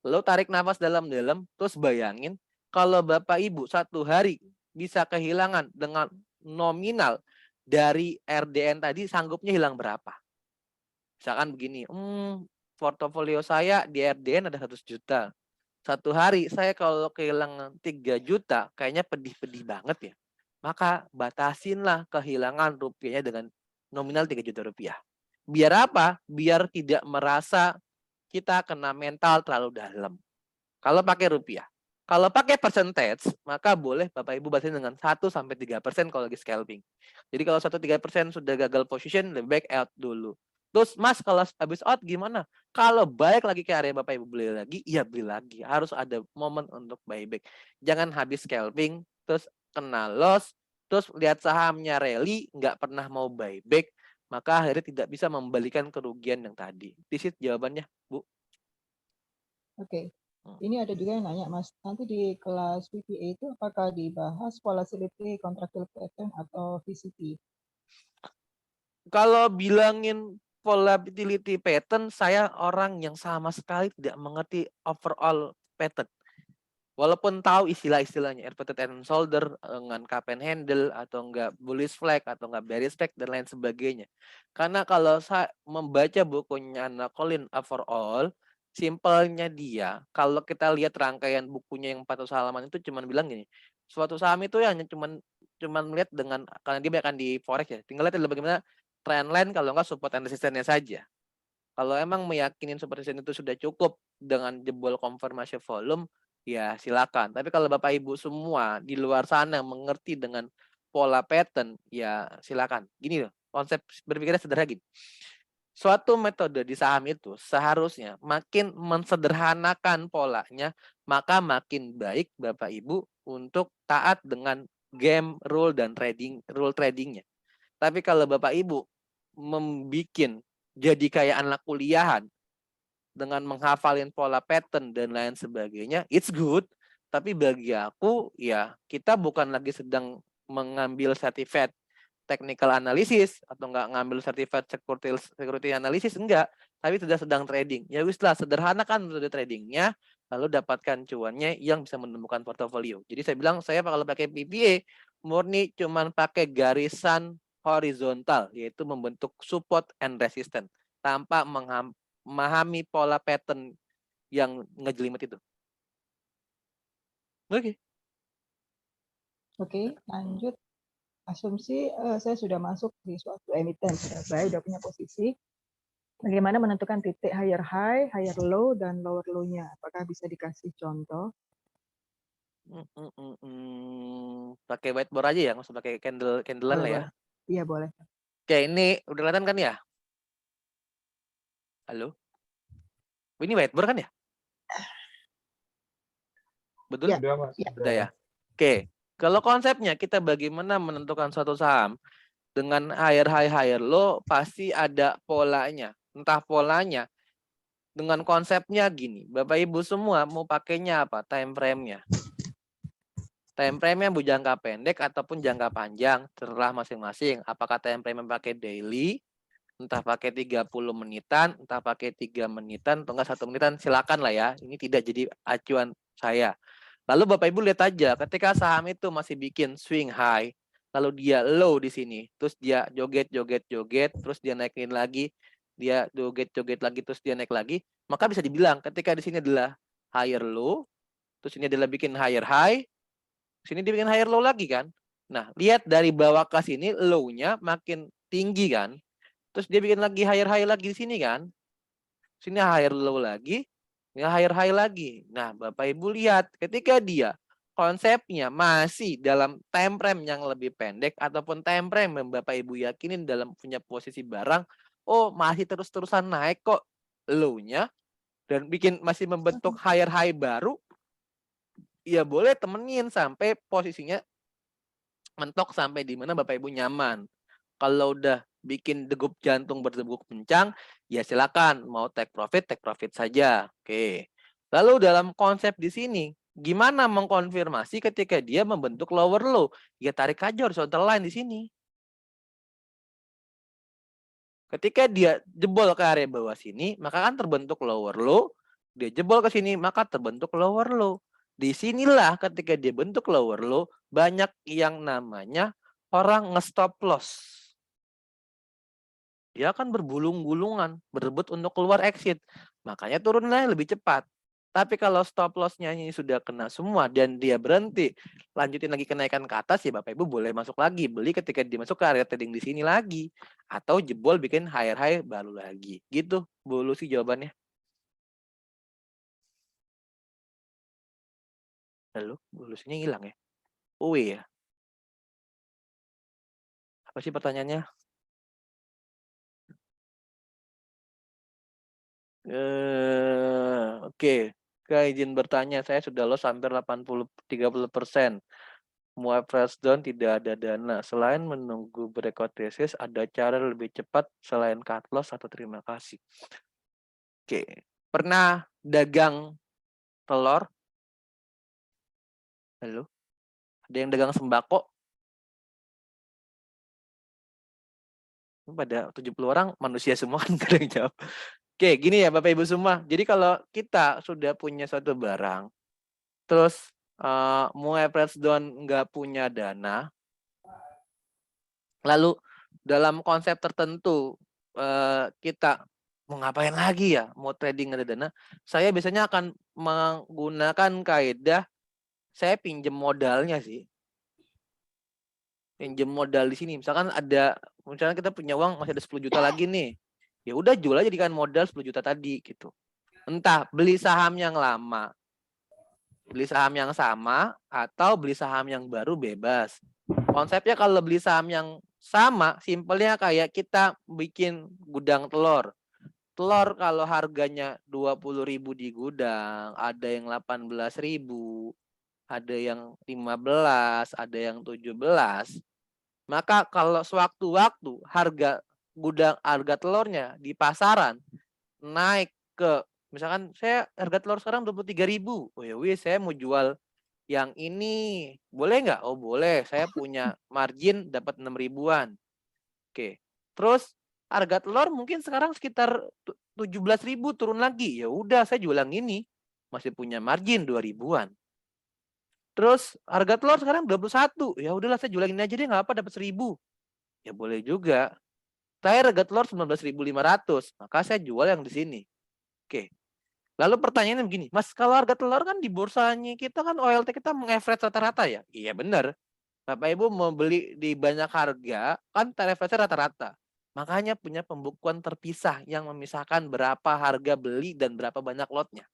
Lalu tarik nafas dalam-dalam, terus bayangin kalau Bapak Ibu satu hari bisa kehilangan dengan nominal dari RDN tadi, sanggupnya hilang berapa? Misalkan begini, portofolio saya di RDN ada 100 juta. Satu hari saya kalau kehilangan 3 juta, kayaknya pedih-pedih banget ya. Maka batasinlah kehilangan rupiahnya dengan nominal 3 juta rupiah. Biar apa? Biar tidak merasa kita kena mental terlalu dalam. Kalau pakai rupiah. Kalau pakai percentage, maka boleh Bapak Ibu batasin dengan 1-3% kalau lagi scalping. Jadi kalau 1-3% sudah gagal position, lebih baik out dulu. Terus Mas, kalau habis out gimana? Kalau balik lagi ke area Bapak Ibu beli lagi, ya beli lagi. Harus ada momen untuk buyback. Jangan habis scalping, terus kena loss, terus lihat sahamnya rally, nggak pernah mau buyback, maka akhirnya tidak bisa membalikan kerugian yang tadi. This is jawabannya, Bu. Oke. Ini ada juga yang nanya, Mas, nanti di kelas VPA itu apakah dibahas volatility, contractile pattern, atau VCP? Kalau bilangin volatility pattern, saya orang yang sama sekali tidak mengerti overall pattern. Walaupun tahu istilah-istilahnya, inverted head and shoulder, dengan cup and handle, atau enggak bullish flag, atau enggak bearish flag, dan lain sebagainya. Karena kalau saya membaca bukunya Colin overall, simpelnya dia, kalau kita lihat rangkaian bukunya yang 400 halaman itu cuman bilang gini, suatu saham itu hanya cuman melihat dengan, karena dia akan di forex ya, tinggal lihat bagaimana trendline kalau enggak support and resistance-nya saja. Kalau emang meyakinin support resistance itu sudah cukup dengan jebol konfirmasi volume, ya silakan. Tapi kalau Bapak Ibu semua di luar sana mengerti dengan pola pattern, ya silakan. Gini loh, konsep berpikirnya sederhana gini. Suatu metode di saham itu seharusnya makin mensederhanakan polanya, maka makin baik Bapak Ibu untuk taat dengan game rule dan rule tradingnya. Tapi kalau Bapak Ibu membikin jadi kayak anak kuliahan dengan menghafalin pola pattern dan lain sebagainya, it's good. Tapi bagi aku, ya kita bukan lagi sedang mengambil sertifikat technical analysis atau enggak ngambil sertifikat security analysis, enggak. Tapi sudah sedang trading. Ya wis lah, sederhanakan metode tradingnya, lalu dapatkan cuannya yang bisa menemukan portofolio. Jadi saya bilang, saya kalau pakai PPA, murni cuman pakai garisan horizontal, yaitu membentuk support and resistance, tanpa memahami pola pattern yang ngejelimet itu. Oke. Oke, lanjut. Asumsi saya sudah masuk di suatu emiten, saya sudah punya posisi. Bagaimana menentukan titik higher high, higher low, dan lower low-nya? Apakah bisa dikasih contoh? Pakai whiteboard aja ya, nggak usah pakai candle-candlean Boleh, lah ya. boleh. Iya, boleh. Oke, ini udah kelihatan kan ya? Halo? Ini whiteboard kan ya? Betul? Ya, Udah Mas, ya. Udah ya? Oke. Kalau konsepnya kita bagaimana menentukan suatu saham dengan higher high higher low, pasti ada polanya. Entah polanya dengan konsepnya gini. Bapak Ibu semua mau pakainya apa? Time frame-nya. Time frame-nya mau jangka pendek ataupun jangka panjang, terserah masing-masing. Apakah time frame pakai daily, entah pakai 30 menitan, entah pakai 3 menitan, atau enggak 1 menitan, silakan lah ya. Ini tidak jadi acuan saya. Lalu Bapak Ibu lihat aja, ketika saham itu masih bikin swing high, lalu dia low di sini, terus dia joget, terus dia naikin lagi, dia joget lagi, terus dia naik lagi, maka bisa dibilang ketika di sini adalah higher low, terus ini adalah bikin higher high, sini dia bikin higher low lagi kan. Nah, lihat dari bawah ke sini low-nya makin tinggi kan. Terus dia bikin lagi higher high lagi di sini kan. Sini higher low lagi, ini higher high lagi. Nah, Bapak Ibu lihat ketika dia konsepnya masih dalam time frame yang lebih pendek ataupun time frame yang Bapak Ibu yakinin dalam punya posisi barang, oh masih terus-terusan naik kok low-nya dan bikin masih membentuk higher high baru, ya boleh temenin sampai posisinya mentok sampai di mana Bapak Ibu nyaman. Kalau udah bikin degup jantung berdegup kencang, ya silakan mau take profit saja. Oke. Lalu dalam konsep di sini, gimana mengkonfirmasi ketika dia membentuk lower low? Ya tarik aja horizontal line di sini. Ketika dia jebol ke area bawah sini, maka kan terbentuk lower low. Dia jebol ke sini, maka terbentuk lower low. Disinilah ketika dia bentuk lower low, banyak yang namanya orang nge-stop loss. Dia akan bergulung-gulungan, berebut untuk keluar exit. Makanya turunnya lebih cepat. Tapi kalau stop loss-nya ini sudah kena semua dan dia berhenti, lanjutin lagi kenaikan ke atas, ya Bapak Ibu boleh masuk lagi. Beli ketika dia masuk ke area trading di sini lagi. Atau jebol bikin higher high baru lagi. Gitu, Bu Lucy jawabannya. Halo, Bu Lucy-nya hilang ya? Oh iya. Apa sih pertanyaannya? Oke. Kak izin bertanya, saya sudah loss hampir 30%. Mau fresh down tidak ada dana. Selain menunggu breakout thesis, ada cara lebih cepat selain cut loss atau terima kasih. Oke. Pernah dagang telur? Halo? Ada yang dagang sembako? Pada 70 orang manusia semua kan gak ada yang jawab. Oke, gini ya Bapak Ibu semua. Jadi kalau kita sudah punya suatu barang, terus mau average down nggak punya dana, lalu dalam konsep tertentu kita mau ngapain lagi ya, mau trading ada dana, saya biasanya akan menggunakan kaidah saya pinjem modalnya sih. Pinjem modal di sini. Misalkan kita punya uang masih ada 10 juta lagi nih. Ya udah jual aja jadikan modal 10 juta tadi gitu. Entah beli saham yang lama, beli saham yang sama, atau beli saham yang baru bebas. Konsepnya kalau beli saham yang sama, simpelnya kayak kita bikin gudang telur. Telur kalau harganya 20.000 di gudang, ada yang 18.000, ada yang 15, ada yang 17. Maka kalau sewaktu-waktu harga harga telurnya di pasaran naik ke, misalkan saya harga telur sekarang 23.000. Oh ya wih, saya mau jual yang ini. Boleh nggak? Oh boleh, saya punya margin dapat 6 ribuan. Oke. Terus harga telur mungkin sekarang sekitar 17.000 turun lagi. Ya udah saya jual yang ini. Masih punya margin 2 ribuan. Terus harga telur sekarang 21. Ya udahlah saya jual ini aja deh, nggak apa dapat 1.000. Ya boleh juga. Saya harga telur 19.500, maka saya jual yang di sini. Oke. Lalu pertanyaannya begini, Mas, kalau harga telur kan di bursanya kita kan OLT kita mengaverage rata-rata ya? Iya benar. Bapak Ibu mau beli di banyak harga, kan average rata-rata. Makanya punya pembukuan terpisah yang memisahkan berapa harga beli dan berapa banyak lotnya.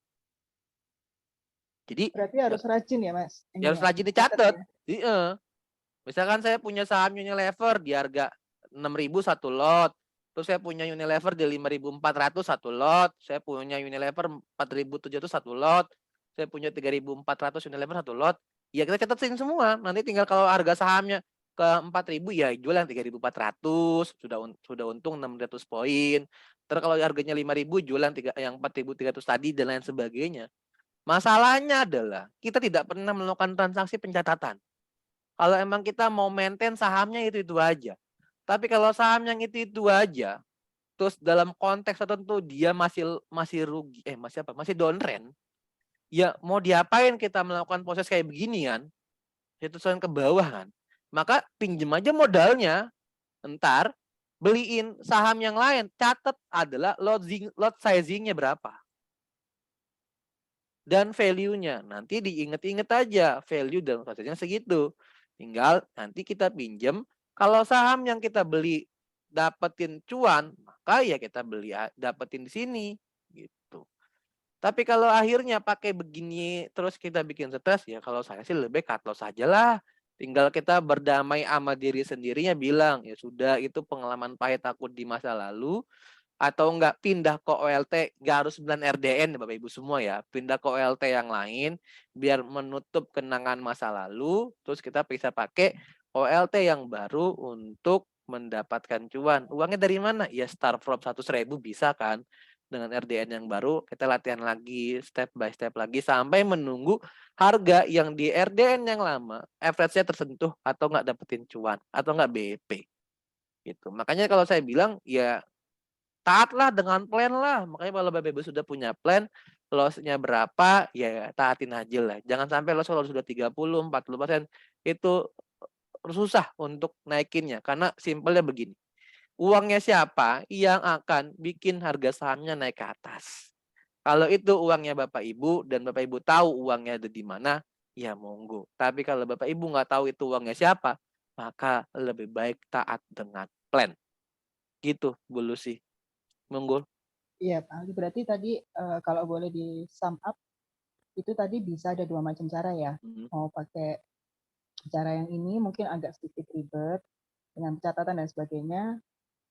Jadi Berarti harus rajin ya Mas? ya harus Ini ya, rajin catat dicatat. ya. Iya. Misalkan saya punya saham Unilever di harga 6.000 satu lot. Terus saya punya Unilever di 5.400 satu lot. Saya punya Unilever 4.700 satu lot. Saya punya 3.400 Unilever satu lot. Ya kita catatin semua. Nanti tinggal kalau harga sahamnya ke 4.000 ya jual yang 3.400, sudah untung 600 poin. Terus kalau harganya 5.000 jual yang 4.300 tadi dan lain sebagainya. Masalahnya adalah kita tidak pernah melakukan transaksi pencatatan. Kalau emang kita mau maintain sahamnya itu aja. Tapi kalau saham yang itu aja, terus dalam konteks tertentu dia masih rugi, masih downtrend. Ya mau diapain kita melakukan proses kayak beginian? Itu ke bawah kan. Maka pinjem aja modalnya. Entar beliin saham yang lain. Catat adalah lot sizingnya berapa. Dan value-nya. Nanti diinget-inget aja. Value dan prosesnya segitu. Tinggal nanti kita pinjem. Kalau saham yang kita beli dapetin cuan, maka ya kita beli dapetin di sini. Gitu. Tapi kalau akhirnya pakai begini terus kita bikin stres, ya kalau saya sih lebih cut loss saja lah. Tinggal kita berdamai sama diri sendirinya bilang, ya sudah itu pengalaman pahit aku di masa lalu. Atau enggak pindah ke OLT, enggak harus 9 RDN ya Bapak Ibu semua ya. Pindah ke OLT yang lain biar menutup kenangan masa lalu, terus kita bisa pakai OLT yang baru untuk mendapatkan cuan. Uangnya dari mana? Ya start from 100.000 bisa kan. Dengan RDN yang baru kita latihan lagi step by step lagi sampai menunggu harga yang di RDN yang lama average-nya tersentuh atau enggak dapetin cuan atau enggak BP. Gitu. Makanya kalau saya bilang ya taatlah dengan plan lah. Makanya kalau Bapak Ibu sudah punya plan, loss-nya berapa, ya taatin aja lah. Jangan sampai loss kalau sudah 30-40%. Itu susah untuk naikinnya. Karena simpelnya begini. Uangnya siapa yang akan bikin harga sahamnya naik ke atas? Kalau itu uangnya Bapak Ibu dan Bapak Ibu tahu uangnya ada di mana, ya monggo. Tapi kalau Bapak Ibu nggak tahu itu uangnya siapa, maka lebih baik taat dengan plan. Gitu, Bu Lucy. Monggo. Iya Pak Ali, berarti tadi kalau boleh di sum up, itu tadi bisa ada 2 macam cara ya. Mau pakai cara yang ini mungkin agak sedikit ribet, dengan catatan dan sebagainya,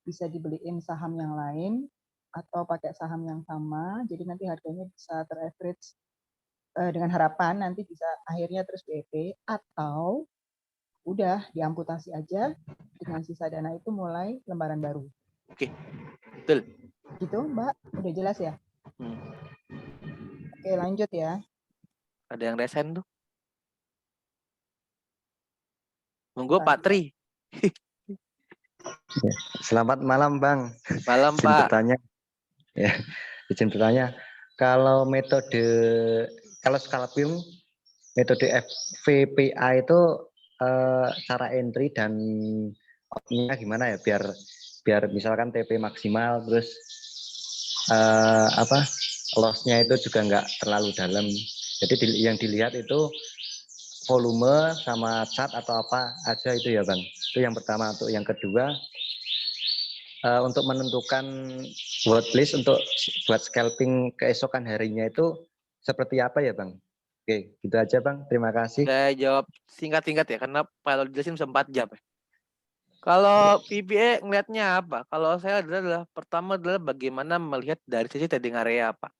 bisa dibeliin saham yang lain, atau pakai saham yang sama, jadi nanti harganya bisa ter-average dengan harapan nanti bisa akhirnya terus BEP, atau udah diamputasi aja, dengan sisa dana itu mulai lembaran baru. Oke, betul. Gitu Mbak, udah jelas ya? Oke lanjut ya. Ada yang resen tuh. Monggo Pak Tri. Selamat malam Bang. Malam izin Pak. Bertanya. Ya, izin bertanya. Kalau scalping metode FVPA itu cara entry dan outnya gimana ya biar misalkan TP maksimal terus lossnya itu juga nggak terlalu dalam. Jadi yang dilihat itu volume sama chart atau apa aja itu ya Bang. Itu yang pertama. Untuk yang kedua, untuk menentukan watchlist untuk buat scalping keesokan harinya itu seperti apa ya Bang? Oke, gitu aja Bang. Terima kasih. Saya jawab singkat-singkat ya, karena kalau dijelasin bisa 4 jam. Kalau PPA ngelihatnya apa? Kalau saya adalah pertama adalah bagaimana melihat dari sisi trading area Pak.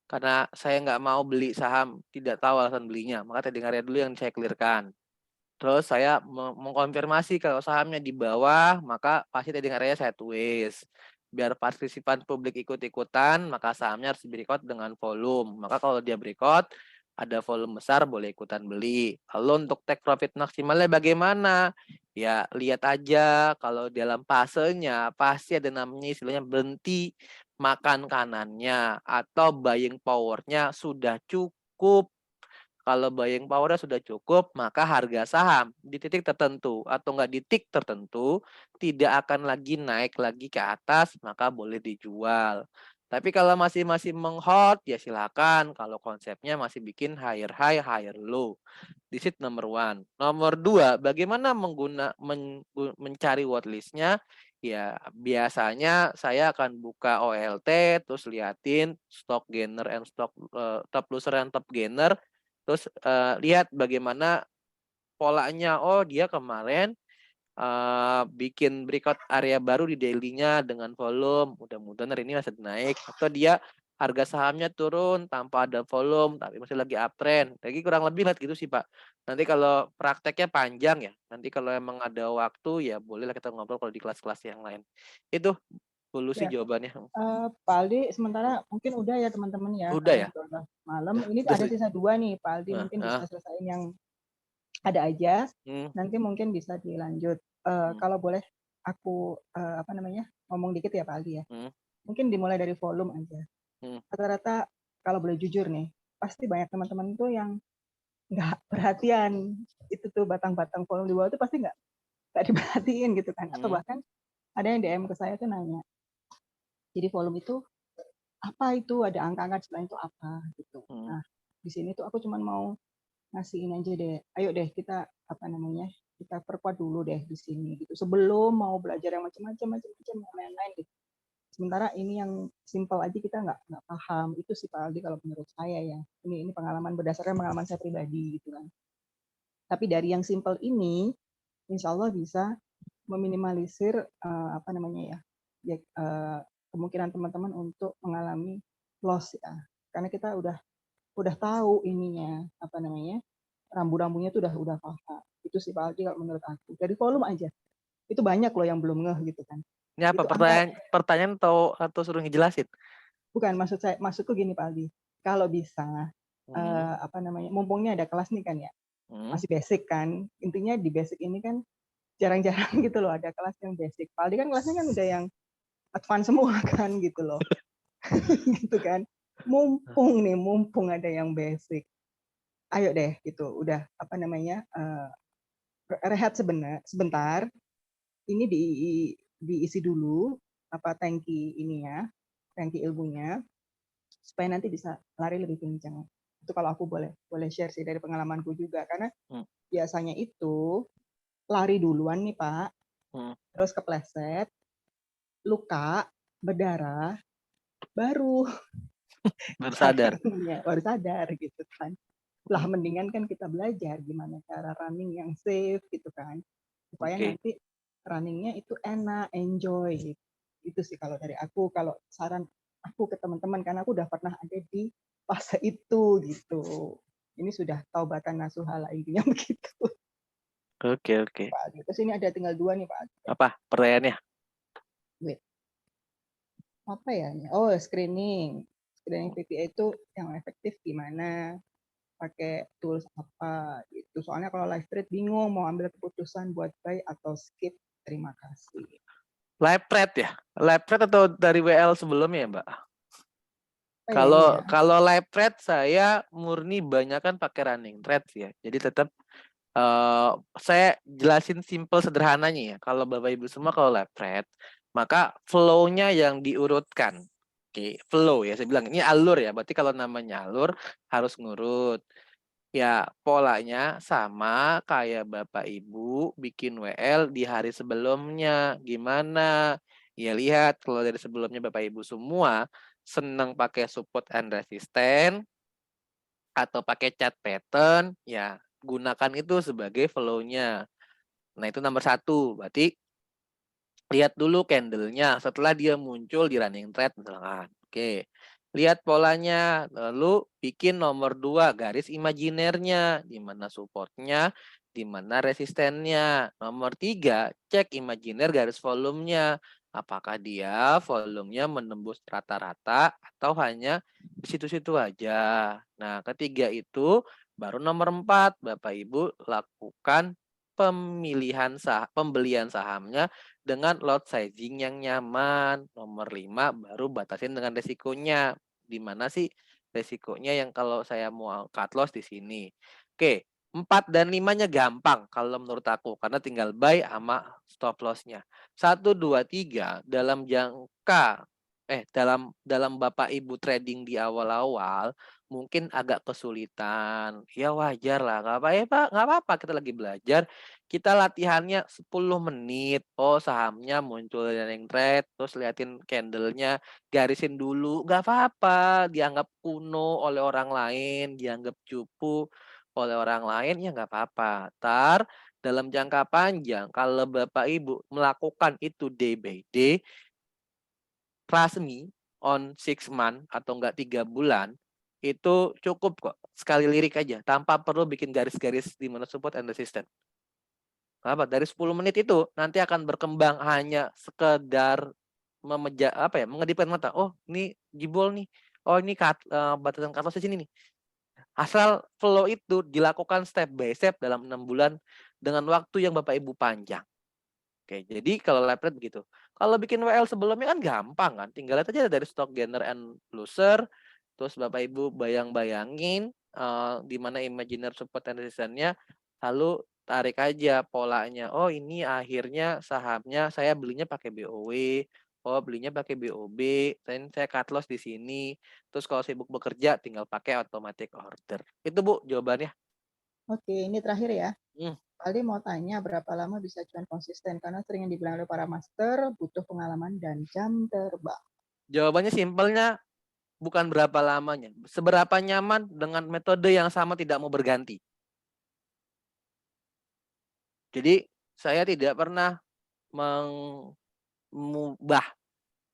Karena saya nggak mau beli saham, tidak tahu alasan belinya. Maka trading area dulu yang saya clearkan. Terus saya mengkonfirmasi kalau sahamnya di bawah, maka pasti trading area saya twist. Biar partisipan publik ikut-ikutan, maka sahamnya harus breakout dengan volume. Maka kalau dia breakout, ada volume besar, boleh ikutan beli. Lalu untuk take profit maksimalnya bagaimana? Ya lihat aja kalau dalam fasenya pasti ada namanya istilahnya berhenti makan kanannya atau buying powernya sudah cukup. Kalau buying power sudah cukup, maka harga saham di titik tertentu atau enggak di titik tertentu tidak akan lagi naik lagi ke atas, maka boleh dijual. Tapi kalau masih menghold, ya silakan. Kalau konsepnya masih bikin higher high, higher low. This is number 1. Nomor 2, bagaimana mencari watchlist-nya? Ya, biasanya saya akan buka OLT, terus liatin stock gainer and stock top loser and top gainer. Terus lihat bagaimana polanya. Oh, dia kemarin bikin breakout area baru di daily-nya dengan volume. Mudah-mudahan hari ini masih naik. Atau dia harga sahamnya turun tanpa ada volume, tapi masih lagi uptrend. Jadi kurang lebih lihat gitu sih, Pak. Nanti kalau prakteknya panjang ya. Nanti kalau emang ada waktu ya bolehlah kita ngobrol kalau di kelas-kelas yang lain. Itu dulu sih Ya. jawabannya. Pak Aldi, sementara mungkin udah ya teman-teman ya, Udah karena ya? juga udah malam. Ini Udah ada sih. sisa 2 nih, Pak Aldi mungkin bisa selesaiin yang ada aja. Nanti mungkin bisa dilanjut. Kalau boleh aku ngomong dikit ya Pak Aldi ya. Mungkin dimulai dari volume aja. Rata-rata kalau boleh jujur nih, pasti banyak teman-teman tuh yang nggak perhatian itu tuh batang-batang volume di bawah tuh pasti nggak diperhatiin gitu kan. Atau bahkan ada yang DM ke saya tuh nanya, jadi volume itu apa itu, ada angka-angka di itu apa gitu. Nah di sini tuh aku cuma mau ngasih ini aja deh, ayo deh kita kita perkuat dulu deh di sini gitu sebelum mau belajar yang macam-macam yang lain-lain gitu. Sementara ini yang simple aja kita nggak paham, itu sih Pak Aldi kalau menurut saya ya. Ini pengalaman berdasarkan pengalaman saya pribadi gitu kan. Tapi dari yang simple ini, insya Allah bisa meminimalisir kemungkinan teman-teman untuk mengalami loss ya. Karena kita udah tahu ininya rambu-rambunya tuh udah paham. Itu sih Pak Aldi kalau menurut aku. Dari volume aja. Itu banyak loh yang belum ngeh gitu kan. Ini apa pertanyaan atau suruh ngejelasin? Bukan, maksudku gini Pak Aldi. Kalau bisa mumpungnya ada kelas nih kan ya. Masih basic kan. Intinya di basic ini kan jarang-jarang gitu loh ada kelas yang basic. Pak Aldi kan kelasnya kan udah yang advance semua kan gitu loh. gitu kan. Mumpung ada yang basic. Ayo deh gitu, udah rehat sebentar. Ini diisi dulu tangki tangki ilmunya supaya nanti bisa lari lebih kencang. Itu kalau aku boleh share sih dari pengalamanku juga, karena biasanya itu lari duluan nih Pak, terus kepleset, luka, berdarah, baru sadar. baru sadar gitu kan. Lah mendingan kan kita belajar gimana cara running yang safe gitu kan, supaya nanti runningnya itu enak, enjoy gitu. Itu sih kalau dari aku, kalau saran aku ke teman-teman, karena aku udah pernah ada di fase itu gitu. Ini sudah taubatan nasuha lah intinya begitu. Oke. Pak, terus ini ada tinggal 2 nih Pak. Apa pertanyaannya? Wait. Apa ya? Oh, screening PPA itu yang efektif gimana? Pakai tools apa gitu. Soalnya kalau live trade bingung mau ambil keputusan buat buy atau skip. Terima kasih. Live trade ya? Live trade atau dari WL sebelumnya ya, Mbak? Kalau live trade saya murni banyak kan pakai running trade ya. Jadi tetap saya jelasin simple sederhananya ya. Kalau Bapak Ibu semua kalau live trade, maka flow-nya yang diurutkan. Oke, flow ya. Saya bilang ini alur ya. Berarti kalau namanya alur harus ngurut. Ya, polanya sama kayak Bapak Ibu bikin WL di hari sebelumnya. Gimana? Ya lihat kalau dari sebelumnya Bapak Ibu semua senang pakai support and resistance atau pakai chart pattern, ya gunakan itu sebagai flow-nya. Nah, itu nomor 1. Berarti lihat dulu candle-nya setelah dia muncul di running trade misalkan. Oke. Lihat polanya, lalu bikin nomor 2 garis imajinernya, di mana supportnya, di mana resistennya. Nomor 3 cek imajiner garis volumenya. Apakah dia volumenya menembus rata-rata atau hanya di situ-situ aja. Nah, ketiga itu baru nomor 4 Bapak Ibu lakukan pembelian sahamnya dengan lot sizing yang nyaman. Nomor 5 baru batasin dengan resikonya. Di mana sih resikonya yang kalau saya mau cut loss di sini. Oke, 4 dan 5-nya gampang kalau menurut aku karena tinggal buy sama stop loss-nya. 1 2 3 dalam jangka dalam Bapak Ibu trading di awal-awal mungkin agak kesulitan. Ya wajar lah, nggak apa-apa kita lagi belajar. Kita latihannya 10 menit. Oh, sahamnya muncul yang trade, terus liatin candle-nya, garisin dulu. Nggak apa-apa, dianggap kuno oleh orang lain, dianggap cupu oleh orang lain, ya nggak apa-apa. Dalam jangka panjang, kalau Bapak Ibu melakukan itu day by day, trust me, on 6 month atau enggak 3 bulan, itu cukup kok. Sekali lirik aja, tanpa perlu bikin garis-garis di mana support and resistance. Kenapa? Dari 10 menit itu nanti akan berkembang hanya sekedar mengedipkan mata. Oh, ini jebol nih. Oh, ini batasan cut loss di sini nih. Asal flow itu dilakukan step by step dalam 6 bulan dengan waktu yang Bapak Ibu panjang. Oke, jadi kalau live trade begitu. Kalau bikin WL sebelumnya kan gampang kan, tinggal lihat aja dari stock gainer and loser, terus Bapak Ibu bayang-bayangin di mana imaginer support and resistance-nya, lalu tarik aja polanya. Oh, ini akhirnya sahamnya saya belinya pakai BOW, oh belinya pakai BOB, saya cut loss di sini. Terus kalau sibuk bekerja tinggal pakai automatic order. Itu Bu jawabannya. Oke, ini terakhir ya. Hmm. Aldi mau tanya berapa lama bisa cuan konsisten, karena sering dibilang oleh para master butuh pengalaman dan jam terbang. Jawabannya simpelnya bukan berapa lamanya, seberapa nyaman dengan metode yang sama tidak mau berganti. Jadi saya tidak pernah mengubah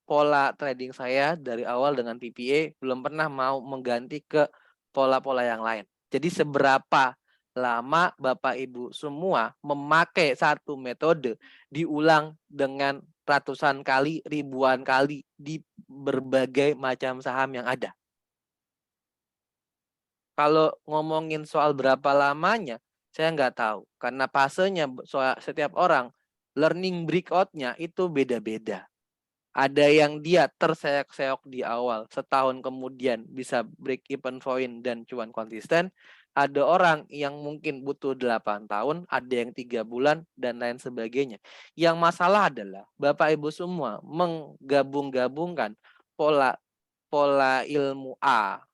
pola trading saya dari awal dengan PPA, belum pernah mau mengganti ke pola-pola yang lain. Jadi seberapa lama Bapak Ibu semua memakai satu metode diulang dengan ratusan kali, ribuan kali di berbagai macam saham yang ada. Kalau ngomongin soal berapa lamanya, saya nggak tahu. Karena fasenya setiap orang, learning breakout-nya itu beda-beda. Ada yang dia terseok-seok di awal, setahun kemudian bisa break even point dan cuan konsisten. Ada orang yang mungkin butuh 8 tahun, ada yang 3 bulan, dan lain sebagainya. Yang masalah adalah Bapak Ibu semua menggabung-gabungkan pola ilmu A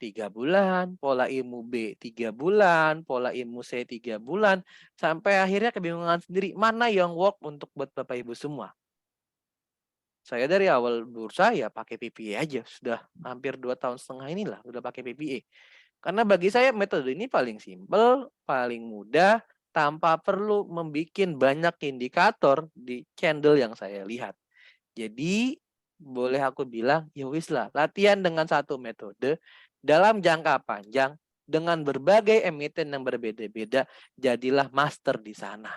3 bulan, pola ilmu B 3 bulan, pola ilmu C 3 bulan, sampai akhirnya kebingungan sendiri, mana yang work untuk buat Bapak Ibu semua. Saya dari awal bursa ya pakai PPA aja, sudah hampir 2,5 tahun inilah udah pakai PPA. Karena bagi saya metode ini paling simpel, paling mudah, tanpa perlu membuat banyak indikator di candle yang saya lihat. Jadi boleh aku bilang, ya wis lah, latihan dengan satu metode dalam jangka panjang dengan berbagai emiten yang berbeda-beda, jadilah master di sana.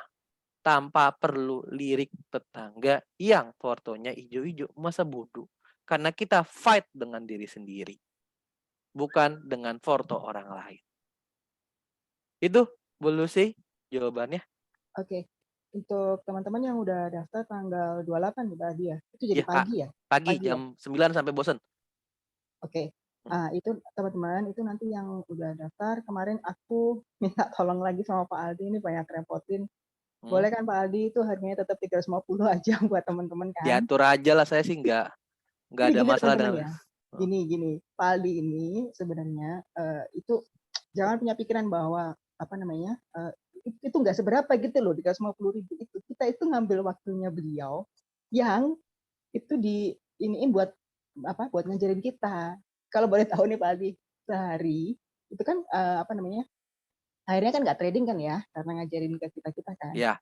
Tanpa perlu lirik tetangga yang fotonya hijau-hijau, masa bodoh. Karena kita fight dengan diri sendiri, bukan dengan foto orang lain. Itu Bu Lucy jawabannya. Oke. Untuk teman-teman yang udah daftar tanggal 28 udah dia. Itu jadi Ya, pagi ya? pagi Pagi jam 9 sampai bosen. Oke. Itu teman-teman, itu nanti yang udah daftar, kemarin aku minta tolong lagi sama Pak Aldi, ini banyak repotin. Boleh kan Pak Aldi, itu harganya tetap 350 aja buat teman-teman kan? Diatur aja lah, saya sih nggak ada Gini, masalah teman-teman dengan ya. Gini, Pak Aldi ini sebenarnya itu jangan punya pikiran bahwa apa namanya itu nggak seberapa gitu loh, 350.000 itu. Kita itu ngambil waktunya beliau yang itu iniin buat apa? Buat ngajarin kita. Kalau boleh tahu nih Pak Aldi, sehari itu kan apa namanya? Akhirnya kan nggak trading kan ya, karena ngajarin ke kita kan. Ya.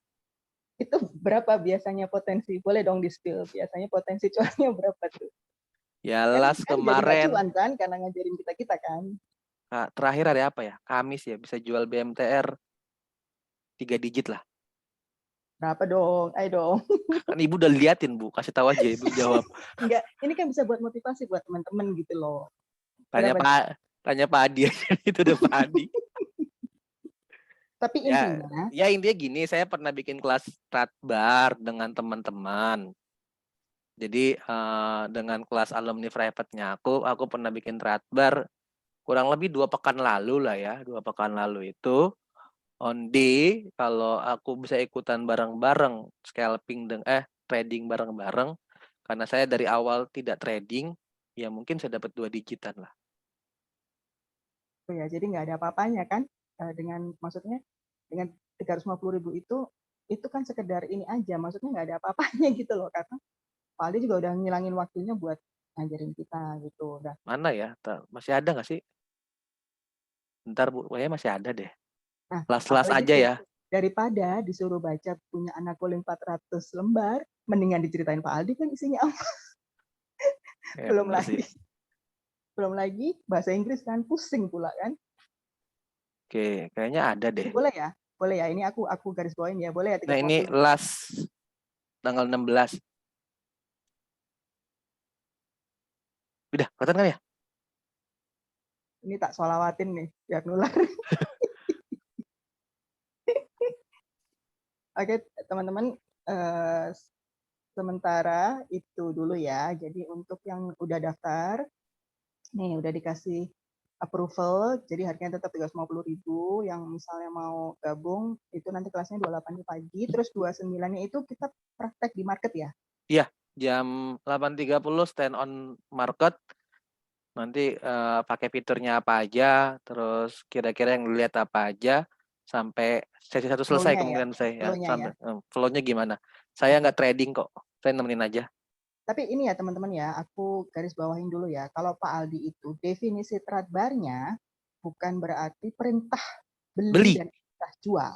Itu berapa biasanya potensi? Boleh dong di-spill, biasanya potensi cuannya berapa tuh? Ya Kan las kemarin. jadi cuan kan karena ngajarin kita kan. Nah, terakhir hari apa ya? Kamis ya, bisa jual BMTR 3 digit lah. Berapa dong? Ayo dong. Kan Ibu udah liatin Bu, kasih tahu aja Ibu jawab. Enggak, ini kan bisa buat motivasi buat teman-teman gitu loh. Tanya Pak Adi aja, itu udah Pak Adi. Tapi intinya, ya intinya gini, saya pernah bikin kelas strat bar dengan teman-teman. Jadi dengan kelas alumni private-nya aku pernah bikin strat bar kurang lebih 2 pekan lalu lah ya, 2 pekan lalu itu on day kalau aku bisa ikutan bareng-bareng scalping trading bareng-bareng, karena saya dari awal tidak trading, ya mungkin saya dapat 2 digitan lah. ya. Jadi nggak ada apa-apanya kan dengan maksudnya dengan 350.000 itu kan sekedar ini aja, maksudnya nggak ada apa-apanya gitu loh, karena Pak Aldi juga udah ngilangin waktunya buat ngajarin kita gitu. Udah. Mana ya? Masih ada nggak sih? Bentar Bu, kayaknya masih ada deh. Nah, Kelas-kelas apalagi aja tuh, ya. daripada disuruh baca punya anak kuling 400 lembar, mendingan diceritain Pak Aldi kan isinya apa? Ya, belum bener lagi. sih. Belum lagi bahasa Inggris kan pusing pula kan. Oke, kayaknya ada deh. Boleh ya? Boleh ya. Ini aku garis bawain ya. Boleh ya Nah, ini 350. last tanggal 16. Udah, kelihatan kan ya? Ini tak solawatin nih biar nular. Oke, teman-teman, sementara itu dulu ya. Jadi untuk yang udah daftar, nih udah dikasih approval, jadi harganya tetap 350.000. Yang misalnya mau gabung, itu nanti kelasnya 28 pagi, terus 29-nya itu kita praktek di market ya? Iya, jam 8.30 stand on market. Nanti pakai fiturnya apa aja, terus kira-kira yang dilihat apa aja, sampai sesi 1 selesai Flow-nya ya, kemungkinan saya ya, flow-nya ya. sampai flow-nya gimana. Saya nggak trading kok, saya nemenin aja. Tapi ini ya teman-teman ya, aku garis bawahin dulu ya. Kalau Pak Aldi itu definisi trade bar-nya bukan berarti perintah beli Beli. dan perintah jual.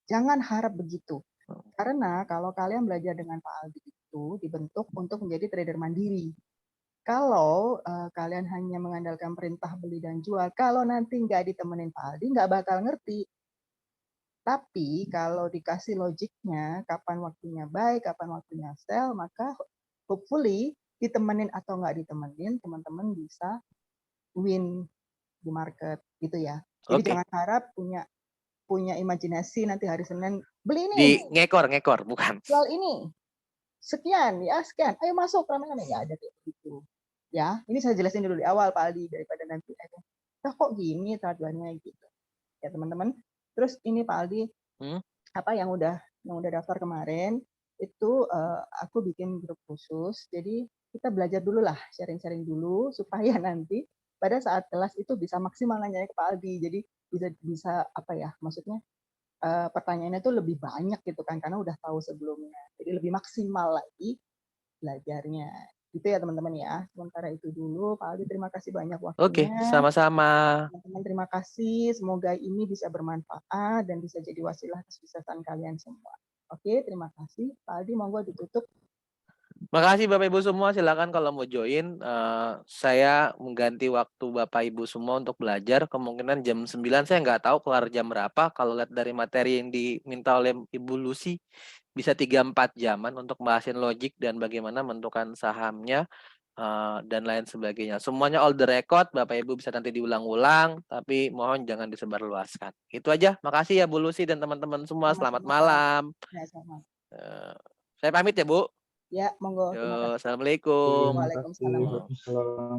Jangan harap begitu. Karena kalau kalian belajar dengan Pak Aldi itu dibentuk untuk menjadi trader mandiri. Kalau kalian hanya mengandalkan perintah beli dan jual, kalau nanti nggak ditemenin Pak Aldi, nggak bakal ngerti. Tapi kalau dikasih logiknya, kapan waktunya buy, kapan waktunya sell, maka hopefully ditemenin atau nggak ditemenin, teman-teman bisa win di market gitu ya. Jadi Oke. jangan harap punya imajinasi nanti hari Senin beli ini, Di ngekor bukan. jual ini, sekian ya sekian, ayo masuk rame-rame, nggak ada kayak gitu. Ya, ini saya jelasin dulu di awal Pak Aldi daripada nanti kok gini tujuannya gitu. Ya teman-teman. Terus ini Pak Aldi apa yang udah daftar kemarin itu aku bikin grup khusus. Jadi kita belajar dulu lah, sharing-sharing dulu supaya nanti pada saat kelas itu bisa maksimal nanya ke Pak Aldi. Jadi bisa apa ya? Maksudnya pertanyaannya itu lebih banyak gitu kan karena udah tahu sebelumnya. Jadi lebih maksimal lagi belajarnya. Gitu ya teman-teman ya. Sementara itu dulu Pak Aldi terima kasih banyak Oke, waktunya. sama-sama. Teman-teman terima kasih. Semoga ini bisa bermanfaat dan bisa jadi wasilah kesuksesan kalian semua. Oke, terima kasih. Pak Aldi, monggo ditutup. Makasih Bapak Ibu semua, silakan kalau mau join. Saya mengganti waktu Bapak Ibu semua untuk belajar. Kemungkinan jam 9, saya nggak tahu keluar jam berapa. Kalau lihat dari materi yang diminta oleh Ibu Lucy, bisa 3-4 jaman untuk bahasin logik dan bagaimana menentukan sahamnya dan lain sebagainya. Semuanya all the record, Bapak Ibu bisa nanti diulang-ulang, tapi mohon jangan disebarluaskan. Itu aja, makasih ya Bu Lucy dan teman-teman semua. Selamat malam. Ya, selamat. Saya pamit ya Bu. Ya, monggo. Terima kasih. Assalamualaikum. Waalaikumsalam. Waalaikumsalam.